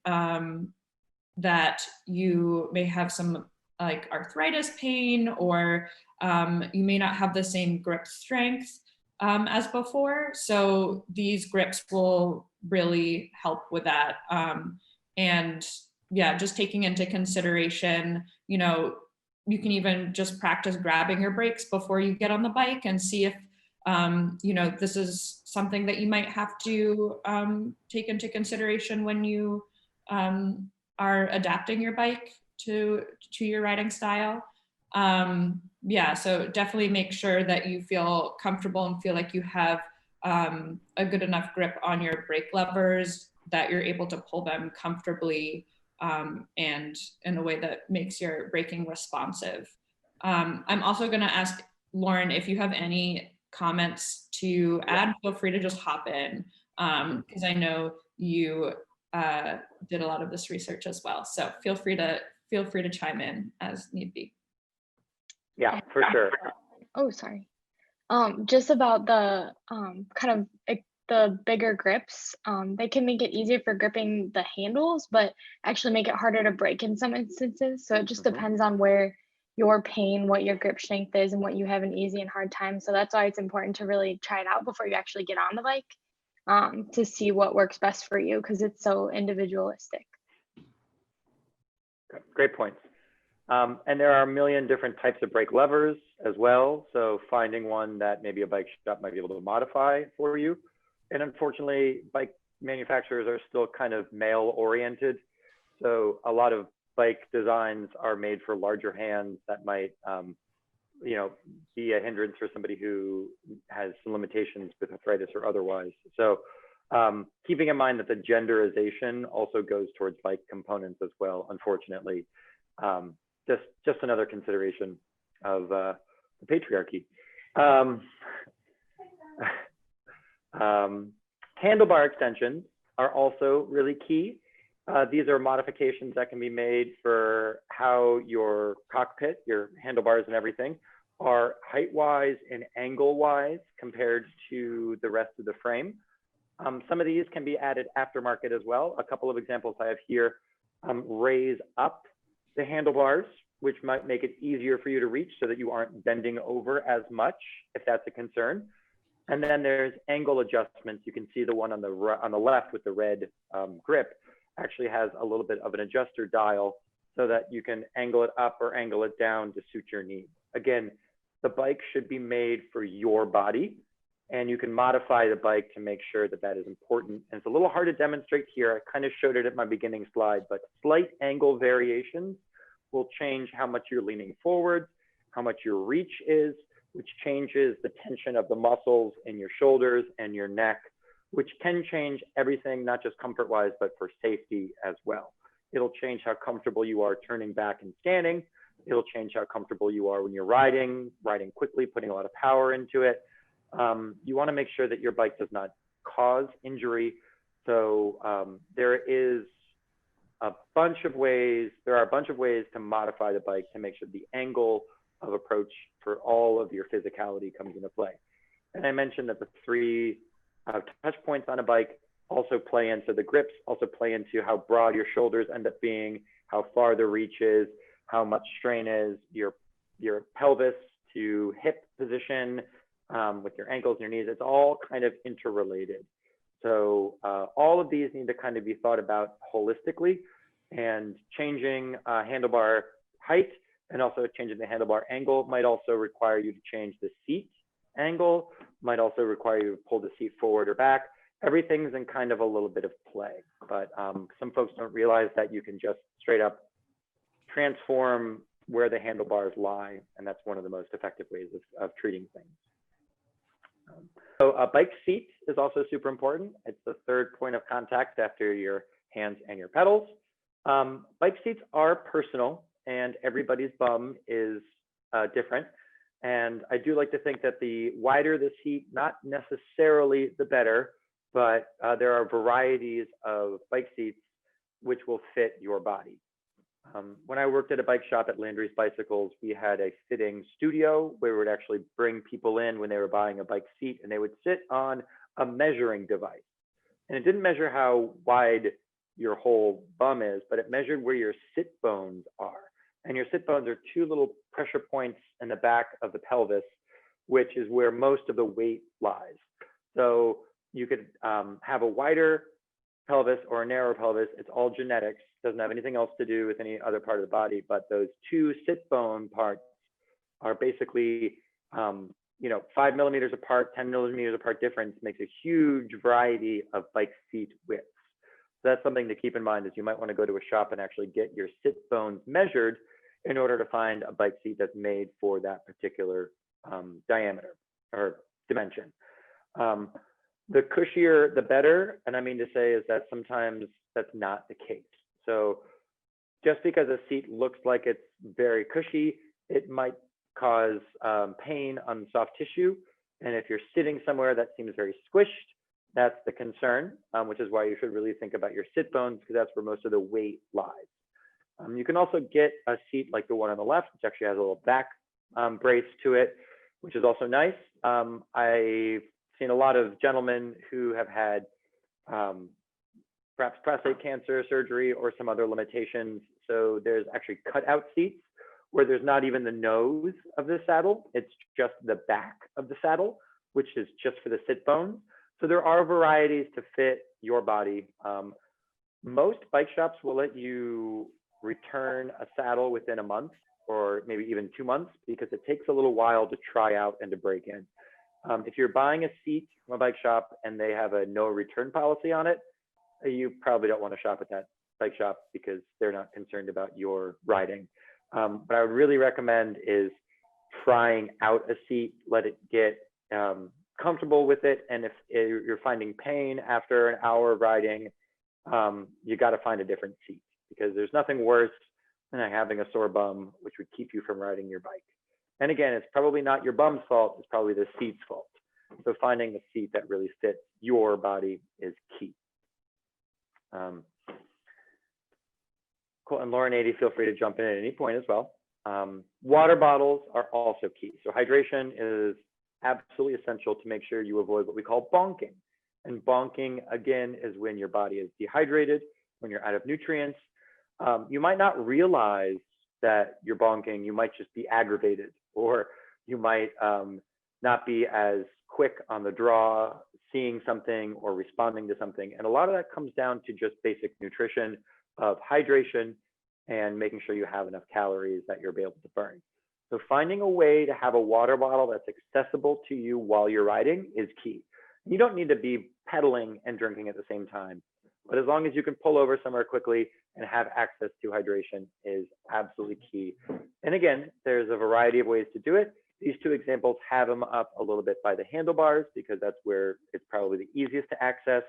that you may have some like arthritis pain, or you may not have the same grip strength as before. So these grips will really help with that. And yeah, just taking into consideration, you know, you can even just practice grabbing your brakes before you get on the bike and see if, you know, this is something that you might have to take into consideration when you are adapting your bike to your riding style. Yeah, so definitely make sure that you feel comfortable and feel like you have a good enough grip on your brake levers that you're able to pull them comfortably and in a way that makes your braking responsive. I'm also going to ask Lauren if you have any comments to add. Feel free to just hop in because I know you did a lot of this research as well. So feel free to chime in as need be. Yeah, for sure. Oh, sorry. Just about the kind of the bigger grips, they can make it easier for gripping the handles, but actually make it harder to brake in some instances. So it just depends on where your pain, what your grip strength is, and what you have an easy and hard time. So that's why it's important to really try it out before you actually get on the bike to see what works best for you, because it's so individualistic. Great points. And there are a million different types of brake levers as well. So finding one that maybe a bike shop might be able to modify for you. And unfortunately, bike manufacturers are still kind of male oriented. So a lot of bike designs are made for larger hands that might, you know, be a hindrance for somebody who has some limitations with arthritis or otherwise. So keeping in mind that the genderization also goes towards bike components as well, unfortunately. Just another consideration of the patriarchy. Handlebar extensions are also really key. These are modifications that can be made for how your cockpit, your handlebars and everything are height-wise and angle-wise compared to the rest of the frame. Some of these can be added aftermarket as well. A couple of examples I have here raise up the handlebars, which might make it easier for you to reach so that you aren't bending over as much, if that's a concern. And then there's angle adjustments. You can see the one on the left with the red grip actually has a little bit of an adjuster dial so that you can angle it up or angle it down to suit your needs. Again, the bike should be made for your body, and you can modify the bike to make sure that that is important. And it's a little hard to demonstrate here. I kind of showed it at my beginning slide, but slight angle variations will change how much you're leaning forward, how much your reach is, which changes the tension of the muscles in your shoulders and your neck, which can change everything, not just comfort-wise, but for safety as well. It'll change how comfortable you are turning back and standing. It'll change how comfortable you are when you're riding quickly, putting a lot of power into it. You want to make sure that your bike does not cause injury. So there are a bunch of ways to modify the bike to make sure the angle of approach for all of your physicality comes into play. And I mentioned that the three touch points on a bike also play into the grips, also play into how broad your shoulders end up being, how far the reach is, how much strain is, your pelvis to hip position, with your ankles and your knees. It's all kind of interrelated. So all of these need to kind of be thought about holistically, and changing handlebar height and also changing the handlebar angle might also require you to change the seat angle, might also require you to pull the seat forward or back. Everything's in kind of a little bit of play, but some folks don't realize that you can just straight up transform where the handlebars lie, and that's one of the most effective ways of treating things. So a bike seat is also super important. It's the third point of contact after your hands and your pedals. Bike seats are personal, and everybody's bum is different. And I do like to think that the wider the seat, not necessarily the better, but there are varieties of bike seats which will fit your body. When I worked at a bike shop at Landry's Bicycles, we had a fitting studio where we would actually bring people in when they were buying a bike seat, and they would sit on a measuring device. And it didn't measure how wide your whole bum is, but it measured where your sit bones are. And your sit bones are two little pressure points in the back of the pelvis, which is where most of the weight lies. So you could have a wider pelvis or a narrow pelvis. It's all genetics, doesn't have anything else to do with any other part of the body, but those two sit bone parts are basically, 5 millimeters apart, 10 millimeters apart difference makes a huge variety of bike seat widths. So that's something to keep in mind, is you might want to go to a shop and actually get your sit bones measured in order to find a bike seat that's made for that particular diameter or dimension. The cushier, the better. And I mean to say is that sometimes that's not the case. So just because a seat looks like it's very cushy, it might cause pain on soft tissue. And if you're sitting somewhere that seems very squished, that's the concern, which is why you should really think about your sit bones, because that's where most of the weight lies. You can also get a seat like the one on the left, which actually has a little back brace to it, which is also nice. I've seen a lot of gentlemen who have had perhaps prostate cancer surgery or some other limitations. So there's actually cutout seats where there's not even the nose of the saddle. It's just the back of the saddle, which is just for the sit bones. So there are varieties to fit your body. Most bike shops will let you return a saddle within a month or maybe even 2 months, because it takes a little while to try out and to break in. If you're buying a seat from a bike shop and they have a no return policy on it, you probably don't want to shop at that bike shop because they're not concerned about your riding. What I would really recommend is trying out a seat, let it get comfortable with it. And if you're finding pain after an hour of riding, you got to find a different seat, because there's nothing worse than having a sore bum, which would keep you from riding your bike. And again, it's probably not your bum's fault, it's probably the seat's fault. So finding the seat that really fits your body is key. Cool. And Lauren 80, feel free to jump in at any point as well. Water bottles are also key. So hydration is absolutely essential to make sure you avoid what we call bonking. And bonking, again, is when your body is dehydrated, when you're out of nutrients. You might not realize that you're bonking. You might just be aggravated, or you might not be as quick on the draw, seeing something or responding to something. And a lot of that comes down to just basic nutrition of hydration and making sure you have enough calories that you'll be able to burn. So finding a way to have a water bottle that's accessible to you while you're riding is key. You don't need to be pedaling and drinking at the same time, but as long as you can pull over somewhere quickly and have access to hydration is absolutely key. And again, there's a variety of ways to do it. These two examples have them up a little bit by the handlebars, because that's where it's probably the easiest to access.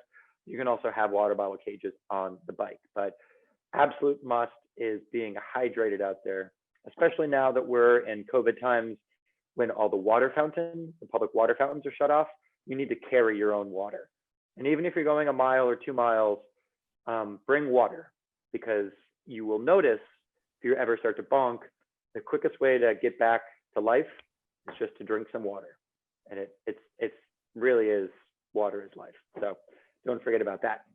You can also have water bottle cages on the bike, but absolute must is being hydrated out there, especially now that we're in COVID times when all the water fountains, the public water fountains are shut off. You need to carry your own water. And even if you're going a mile or 2 miles, bring water, because you will notice if you ever start to bonk, the quickest way to get back to life is just to drink some water. And it really is, water is life. So don't forget about that.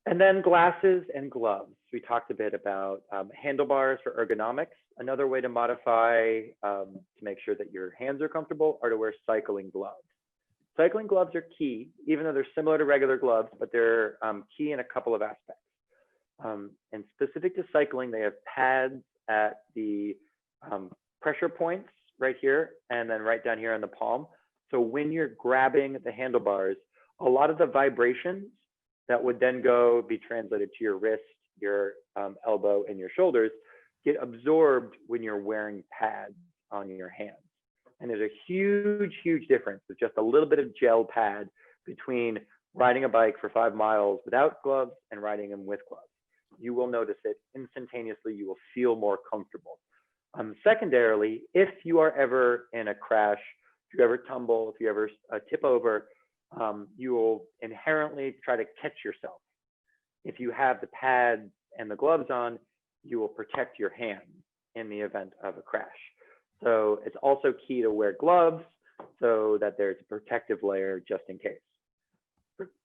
And then glasses and gloves. We talked a bit about handlebars for ergonomics. Another way to modify to make sure that your hands are comfortable are to wear cycling gloves. Cycling gloves are key, even though they're similar to regular gloves, but they're key in a couple of aspects. And specific to cycling, they have pads at the pressure points right here, and then right down here on the palm. So when you're grabbing the handlebars, a lot of the vibrations that would then be translated to your wrist, your elbow, and your shoulders get absorbed when you're wearing pads on your hands. And there's a huge, huge difference with just a little bit of gel pad between riding a bike for 5 miles without gloves and riding them with gloves. You will notice it instantaneously. You will feel more comfortable. Secondarily, if you are ever in a crash, if you ever tumble, if you ever tip over, you will inherently try to catch yourself. If you have the pads and the gloves on, you will protect your hands in the event of a crash. So it's also key to wear gloves so that there's a protective layer just in case.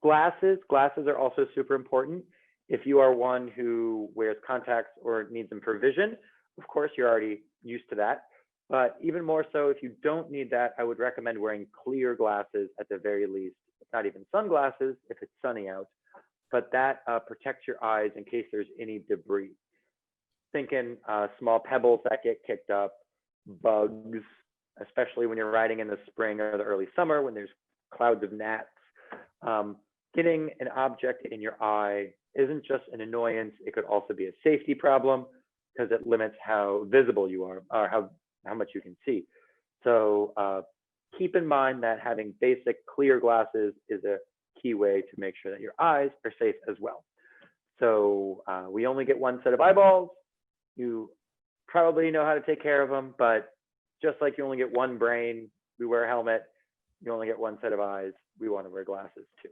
Glasses are also super important. If you are one who wears contacts or needs them for vision, of course, you're already used to that. But even more so, if you don't need that, I would recommend wearing clear glasses at the very least. Not even sunglasses if it's sunny out, but that protects your eyes in case there's any debris. Thinking small pebbles that get kicked up, bugs, especially when you're riding in the spring or the early summer when there's clouds of gnats. Getting an object in your eye isn't just an annoyance, it could also be a safety problem because it limits how visible you are or how much you can see. So keep in mind that having basic clear glasses is a key way to make sure that your eyes are safe as well. So we only get one set of eyeballs. You probably know how to take care of them, but just like you only get one brain, we wear a helmet, you only get one set of eyes, we want to wear glasses too.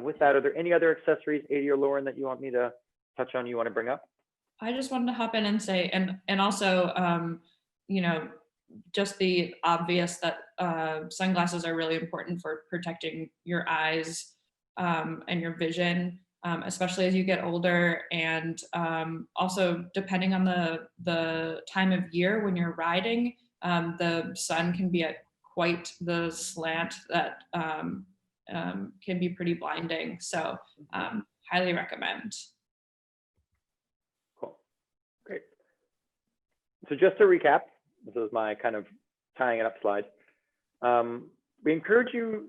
With that, are there any other accessories, Adi or Lauren, that you want me to touch on, you want to bring up? I just wanted to hop in and say, and also, you know, just the obvious that sunglasses are really important for protecting your eyes and your vision, especially as you get older. And also depending on the time of year when you're riding, the sun can be at quite the slant that can be pretty blinding. So highly recommend. Cool, great. So just to recap, this is my kind of tying it up slide. We encourage you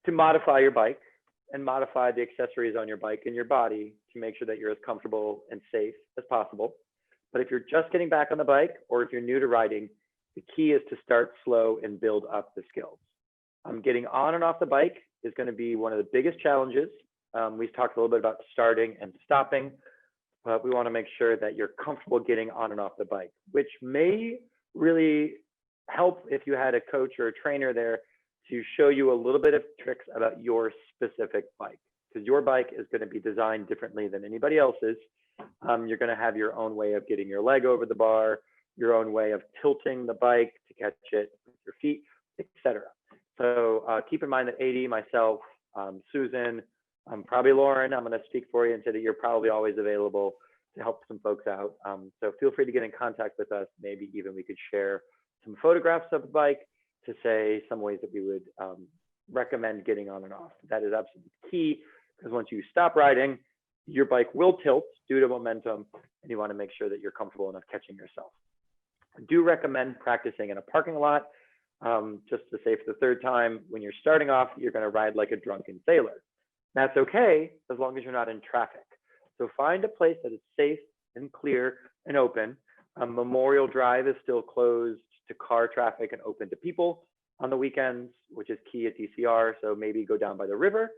to modify your bike and modify the accessories on your bike and your body to make sure that you're as comfortable and safe as possible. But if you're just getting back on the bike or if you're new to riding, the key is to start slow and build up the skills. Getting on and off the bike is going to be one of the biggest challenges. We've talked a little bit about starting and stopping, but we want to make sure that you're comfortable getting on and off the bike, which may really help if you had a coach or a trainer there to show you a little bit of tricks about your specific bike, because your bike is going to be designed differently than anybody else's. You're going to have your own way of getting your leg over the bar, your own way of tilting the bike to catch it with your feet, etc. So keep in mind that Adi, myself, Susan, probably Lauren, I'm going to speak for you and say that you're probably always available to help some folks out. So feel free to get in contact with us. Maybe even we could share some photographs of the bike to say some ways that we would recommend getting on and off. That is absolutely key, because once you stop riding, your bike will tilt due to momentum, and you want to make sure that you're comfortable enough catching yourself. I do recommend practicing in a parking lot. Just to say for the third time, when you're starting off, you're going to ride like a drunken sailor. That's okay as long as you're not in traffic. So find a place that is safe and clear and open. Memorial Drive is still closed to car traffic and open to people on the weekends, which is key at DCR. So maybe go down by the river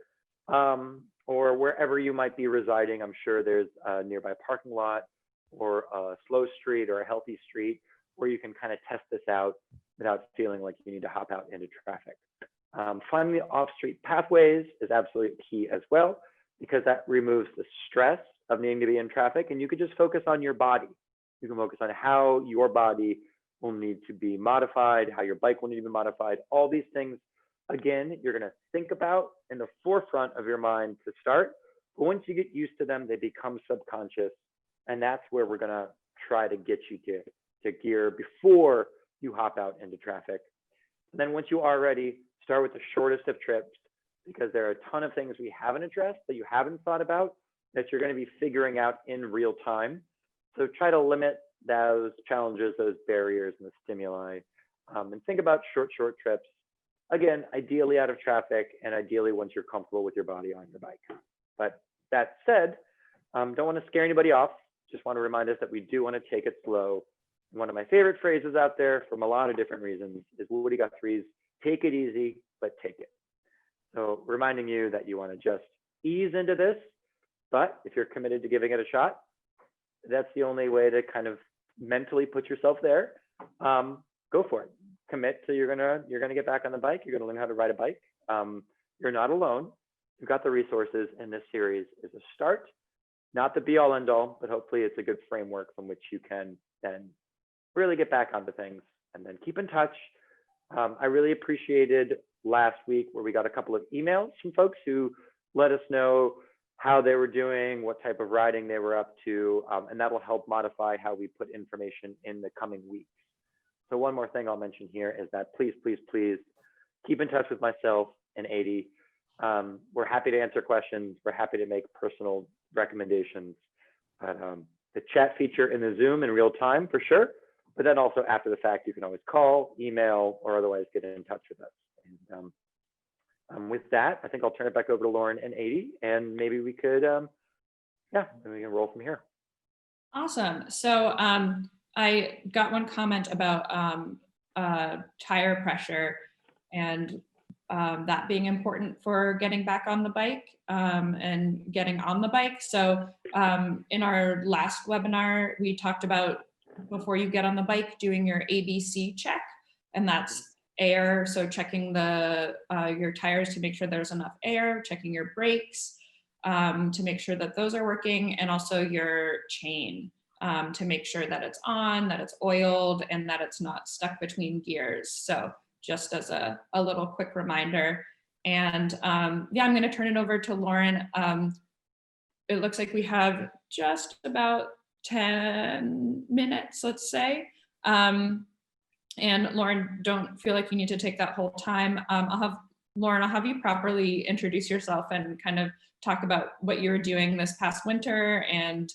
or wherever you might be residing. I'm sure there's a nearby parking lot or a slow street or a healthy street where you can kind of test this out without feeling like you need to hop out into traffic. Finding the off-street pathways is absolutely key as well, because that removes the stress of needing to be in traffic, and you could just focus on your body. You can focus on how your body will need to be modified, how your bike will need to be modified. All these things, again, you're going to think about in the forefront of your mind to start, but once you get used to them, they become subconscious, and that's where we're going to try to get you to gear before you hop out into traffic. And then once you are ready, start with the shortest of trips, because there are a ton of things we haven't addressed that you haven't thought about that you're going to be figuring out in real time. So try to limit those challenges, those barriers and the stimuli, and think about short trips. Again, ideally out of traffic, and ideally once you're comfortable with your body on your bike. But that said, don't want to scare anybody off. Just want to remind us that we do want to take it slow. One of my favorite phrases out there from a lot of different reasons is Woody Guthrie's, take it easy, but take it. So reminding you that you want to just ease into this, but if you're committed to giving it a shot, that's the only way to kind of mentally put yourself there. Go for it. Commit to you're gonna get back on the bike. You're gonna learn how to ride a bike. You're not alone. You've got the resources, and this series is a start, not the be all end all, but hopefully it's a good framework from which you can then really get back onto things and then keep in touch. I really appreciated last week where we got a couple of emails from folks who let us know how they were doing, what type of riding they were up to, and that will help modify how we put information in the coming weeks. So one more thing I'll mention here is that please, please, please keep in touch with myself and Adi. We're happy to answer questions. We're happy to make personal recommendations. But the chat feature in the Zoom in real time for sure. But then also after the fact, you can always call, email, or otherwise get in touch with us. And with that, I think I'll turn it back over to Lauren and Adi, and maybe we could, yeah, then we can roll from here. Awesome. So I got one comment about tire pressure and that being important for getting back on the bike and getting on the bike. So in our last webinar, we talked about before you get on the bike, doing your ABC check, and that's air. So checking the your tires to make sure there's enough air, checking your brakes to make sure that those are working, and also your chain to make sure that it's on, that it's oiled, and that it's not stuck between gears. So just as a little quick reminder. And yeah, I'm gonna turn it over to Lauren. It looks like we have just about 10 minutes, let's say. And Lauren, don't feel like you need to take that whole time. Lauren, I'll have you properly introduce yourself and kind of talk about what you were doing this past winter and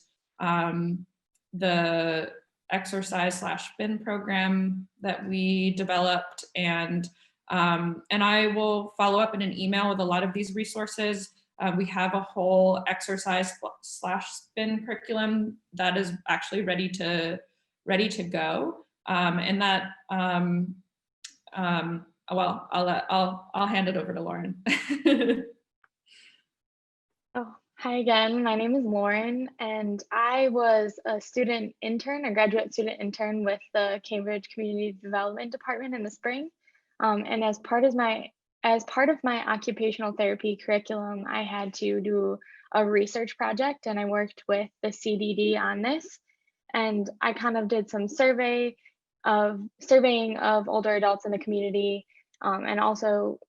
the exercise/spin program that we developed. And I will follow up in an email with a lot of these resources. We have a whole exercise/spin curriculum that is actually ready to go. And that, well, I'll hand it over to Lauren. Oh, hi again. My name is Lauren, and I was a student intern, a graduate student intern with the Cambridge Community Development Department in the spring. And as part of my occupational therapy curriculum, I had to do a research project, and I worked with the CDD on this. And I kind of did some surveying of older adults in the community, and also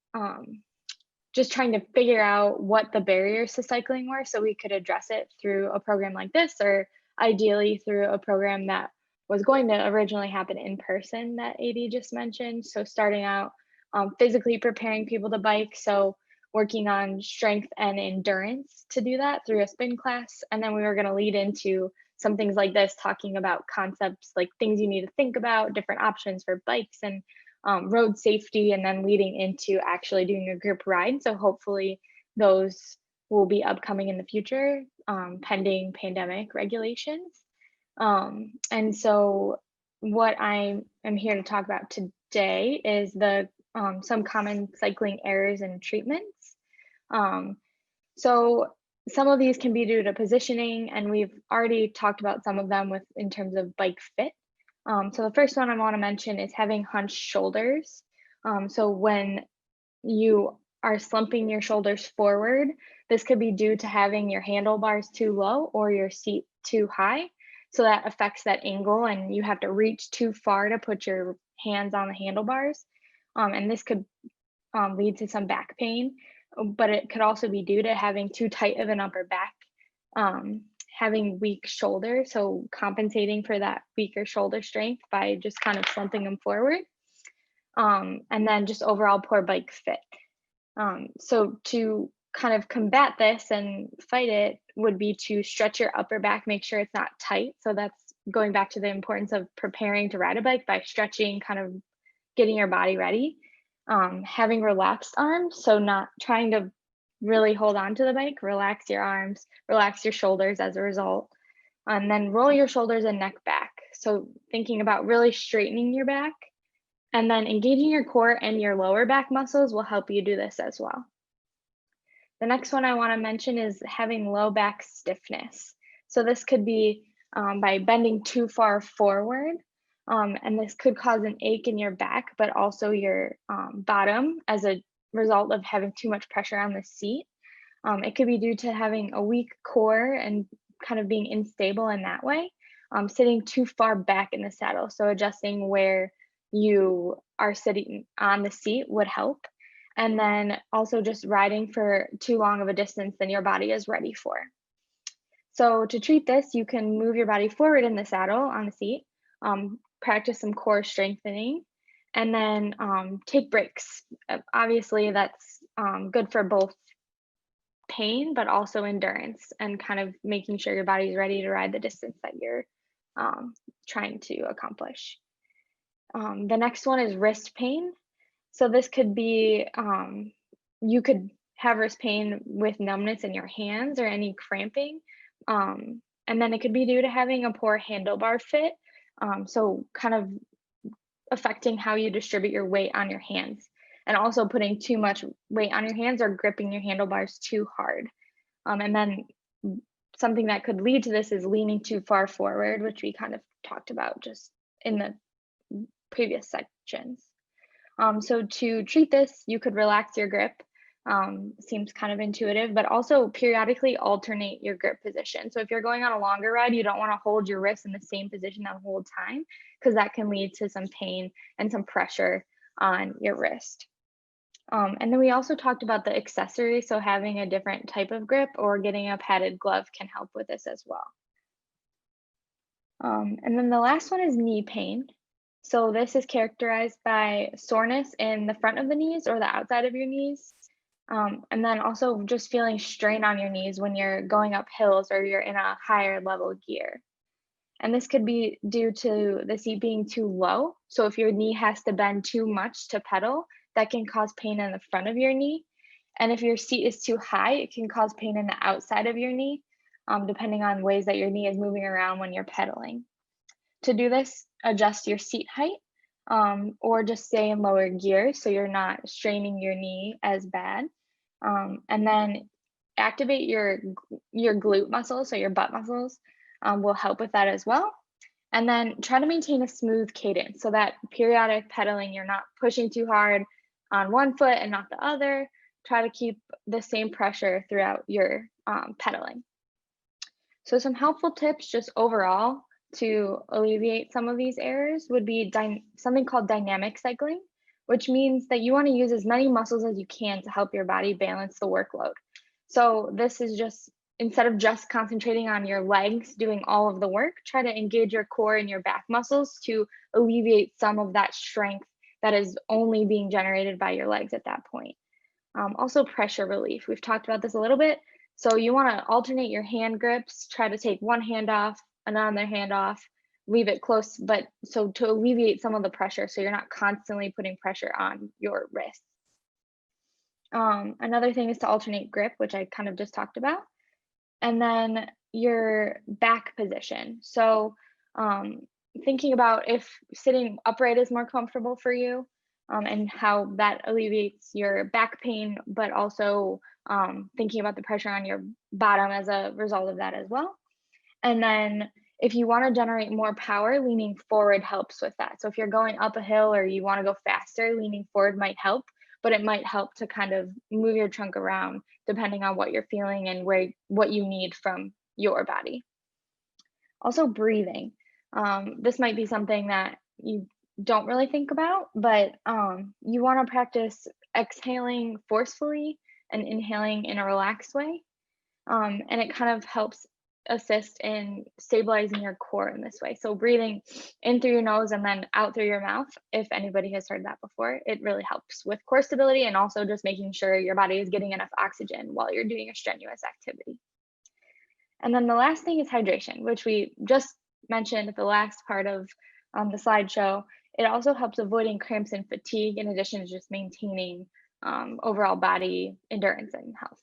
just trying to figure out what the barriers to cycling were so we could address it through a program like this, or ideally through a program that was going to originally happen in person that Adi just mentioned. So starting out physically preparing people to bike, so working on strength and endurance to do that through a spin class. And then we were going to lead into some things like this, talking about concepts like things you need to think about, different options for bikes and road safety, and then leading into actually doing a group ride. So hopefully those will be upcoming in the future, pending pandemic regulations. And so what I am here to talk about today is the some common cycling errors and treatments. So some of these can be due to positioning, and we've already talked about some of them in terms of bike fit. So the first one I want to mention is having hunched shoulders. So when you are slumping your shoulders forward, this could be due to having your handlebars too low or your seat too high. So that affects that angle, and you have to reach too far to put your hands on the handlebars. And this could lead to some back pain, but it could also be due to having too tight of an upper back, having weak shoulders, so compensating for that weaker shoulder strength by just kind of slumping them forward, and then just overall poor bike fit. So to kind of combat this and fight it would be to stretch your upper back, make sure it's not tight. So that's going back to the importance of preparing to ride a bike by stretching, kind of getting your body ready. Having relaxed arms, so not trying to really hold on to the bike, relax your arms, relax your shoulders as a result, and then roll your shoulders and neck back. So thinking about really straightening your back, and then engaging your core and your lower back muscles will help you do this as well. The next one I want to mention is having low back stiffness. So this could be by bending too far forward, and this could cause an ache in your back, but also your bottom as a result of having too much pressure on the seat. It could be due to having a weak core and kind of being unstable in that way, sitting too far back in the saddle. So adjusting where you are sitting on the seat would help. And then also just riding for too long of a distance than your body is ready for. So to treat this, you can move your body forward in the saddle on the seat, practice some core strengthening, and then take breaks. Obviously, that's good for both pain, but also endurance, and kind of making sure your body's ready to ride the distance that you're trying to accomplish. The next one is wrist pain. So this could be, you could have wrist pain with numbness in your hands or any cramping. And then it could be due to having a poor handlebar fit. So kind of affecting how you distribute your weight on your hands, and also putting too much weight on your hands or gripping your handlebars too hard. And then something that could lead to this is leaning too far forward, which we kind of talked about just in the previous sections. So to treat this, you could relax your grip. Seems kind of intuitive, but also periodically alternate your grip position. So if you're going on a longer ride, you don't want to hold your wrist in the same position the whole time, because that can lead to some pain and some pressure on your wrist. And then we also talked about the accessory. So having a different type of grip or getting a padded glove can help with this as well. And then the last one is knee pain. So this is characterized by soreness in the front of the knees or the outside of your knees. And then also just feeling strain on your knees when you're going up hills or you're in a higher level gear. And this could be due to the seat being too low. So if your knee has to bend too much to pedal, that can cause pain in the front of your knee. And if your seat is too high, it can cause pain in the outside of your knee, depending on ways that your knee is moving around when you're pedaling. To do this, adjust your seat height, or just stay in lower gear so you're not straining your knee as bad. And then activate your glute muscles, so your butt muscles will help with that as well. And then try to maintain a smooth cadence, so that periodic pedaling, you're not pushing too hard on one foot and not the other. Try to keep the same pressure throughout your pedaling. So some helpful tips just overall to alleviate some of these errors would be something called dynamic cycling, which means that you want to use as many muscles as you can to help your body balance the workload. So this is just, instead of just concentrating on your legs doing all of the work, try to engage your core and your back muscles to alleviate some of that strength that is only being generated by your legs at that point. Also pressure relief. We've talked about this a little bit. So you want to alternate your hand grips, try to take one hand off, another hand off, leave it close, but so to alleviate some of the pressure, so you're not constantly putting pressure on your wrists. Another thing is to alternate grip, which I kind of just talked about. And then your back position. So thinking about if sitting upright is more comfortable for you, and how that alleviates your back pain, but also thinking about the pressure on your bottom as a result of that as well. And then if you want to generate more power, leaning forward helps with that. So if you're going up a hill or you want to go faster, leaning forward might help, but it might help to kind of move your trunk around depending on what you're feeling and what you need from your body. Also breathing. This might be something that you don't really think about, but you want to practice exhaling forcefully and inhaling in a relaxed way. And it kind of helps assist in stabilizing your core in this way. So breathing in through your nose and then out through your mouth, if anybody has heard that before, it really helps with core stability and also just making sure your body is getting enough oxygen while you're doing a strenuous activity. And then the last thing is hydration, which we just mentioned at the last part of the slideshow. It also helps avoiding cramps and fatigue, in addition to just maintaining overall body endurance and health.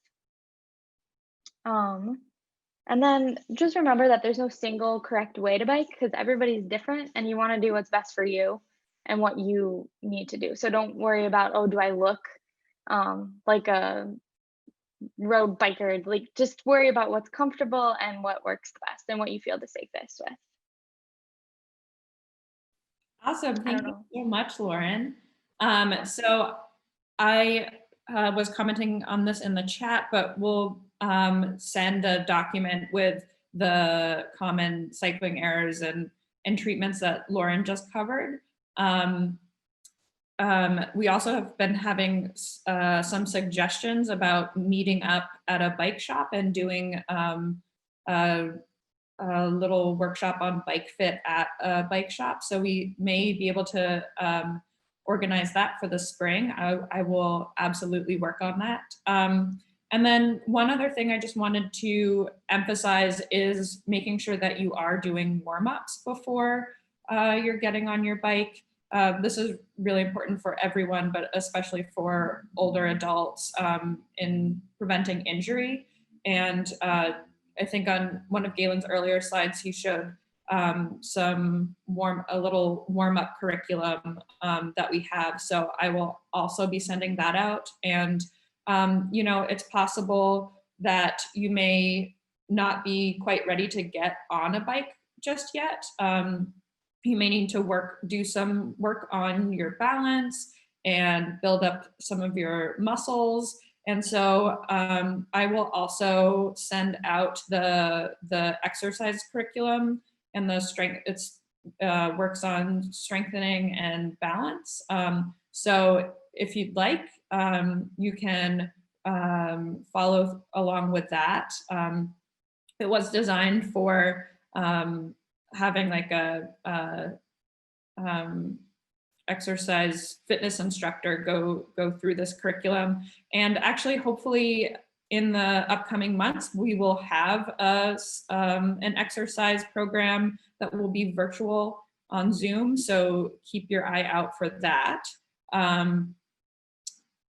And then just remember that there's no single correct way to bike, because everybody's different and you want to do what's best for you and what you need to do. So don't worry about, oh, do I look like a road biker? Like, just worry about what's comfortable and what works the best and what you feel the safest with. Awesome. Thank you so much, Lauren. So I was commenting on this in the chat, but we'll send a document with the common cycling errors and treatments that Lauren just covered. we also have been having some suggestions about meeting up at a bike shop and doing a little workshop on bike fit at a bike shop. So we may be able to organize that for the spring. I will absolutely work on that. And then one other thing I just wanted to emphasize is making sure that you are doing warm-ups before you're getting on your bike. This is really important for everyone, but especially for older adults in preventing injury. And I think on one of Galen's earlier slides, he showed a little warm-up curriculum that we have. So I will also be sending that out. And you know, it's possible that you may not be quite ready to get on a bike just yet. You may need to do some work on your balance and build up some of your muscles. And so I will also send out the exercise curriculum and the strength. It's works on strengthening and balance. So if you'd like, you can follow along with that. It was designed for having like a exercise fitness instructor go through this curriculum. And actually, hopefully in the upcoming months, we will have an exercise program that will be virtual on Zoom. So keep your eye out for that.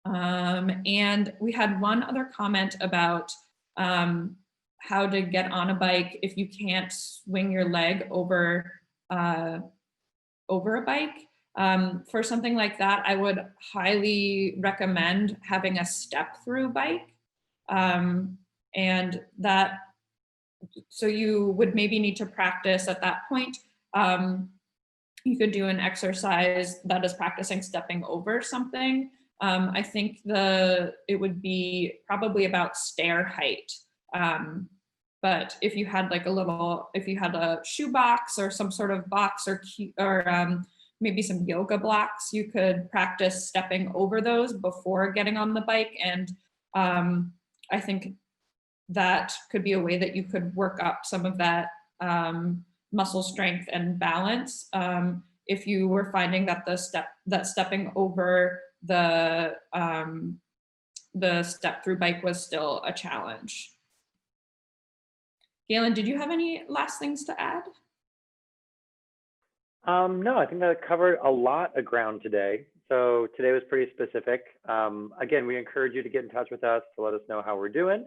And we had one other comment about how to get on a bike if you can't swing your leg over a bike. For something like that, I would highly recommend having a step-through bike. And that, so you would maybe need to practice at that point. You could do an exercise that is practicing stepping over something. I think it would be probably about stair height. But if you had like if you had a shoe box or some sort of box or maybe some yoga blocks, you could practice stepping over those before getting on the bike. And I think that could be a way that you could work up some of that muscle strength and balance. If you were finding that stepping over the step-through bike was still a challenge. Galen, did you have any last things to add? No, I think that covered a lot of ground today. So today was pretty specific. Again, we encourage you to get in touch with us to let us know how we're doing.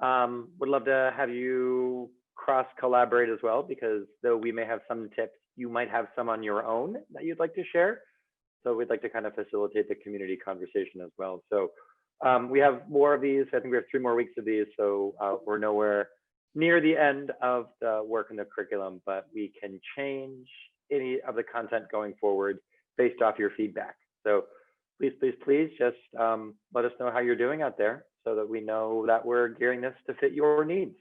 Would love to have you cross collaborate as well, because though we may have some tips, you might have some on your own that you'd like to share. So we'd like to kind of facilitate the community conversation as well. So we have more of these. I think we have 3 more weeks of these. So we're nowhere near the end of the work in the curriculum, but we can change any of the content going forward based off your feedback. So please, please, please just let us know how you're doing out there so that we know that we're gearing this to fit your needs.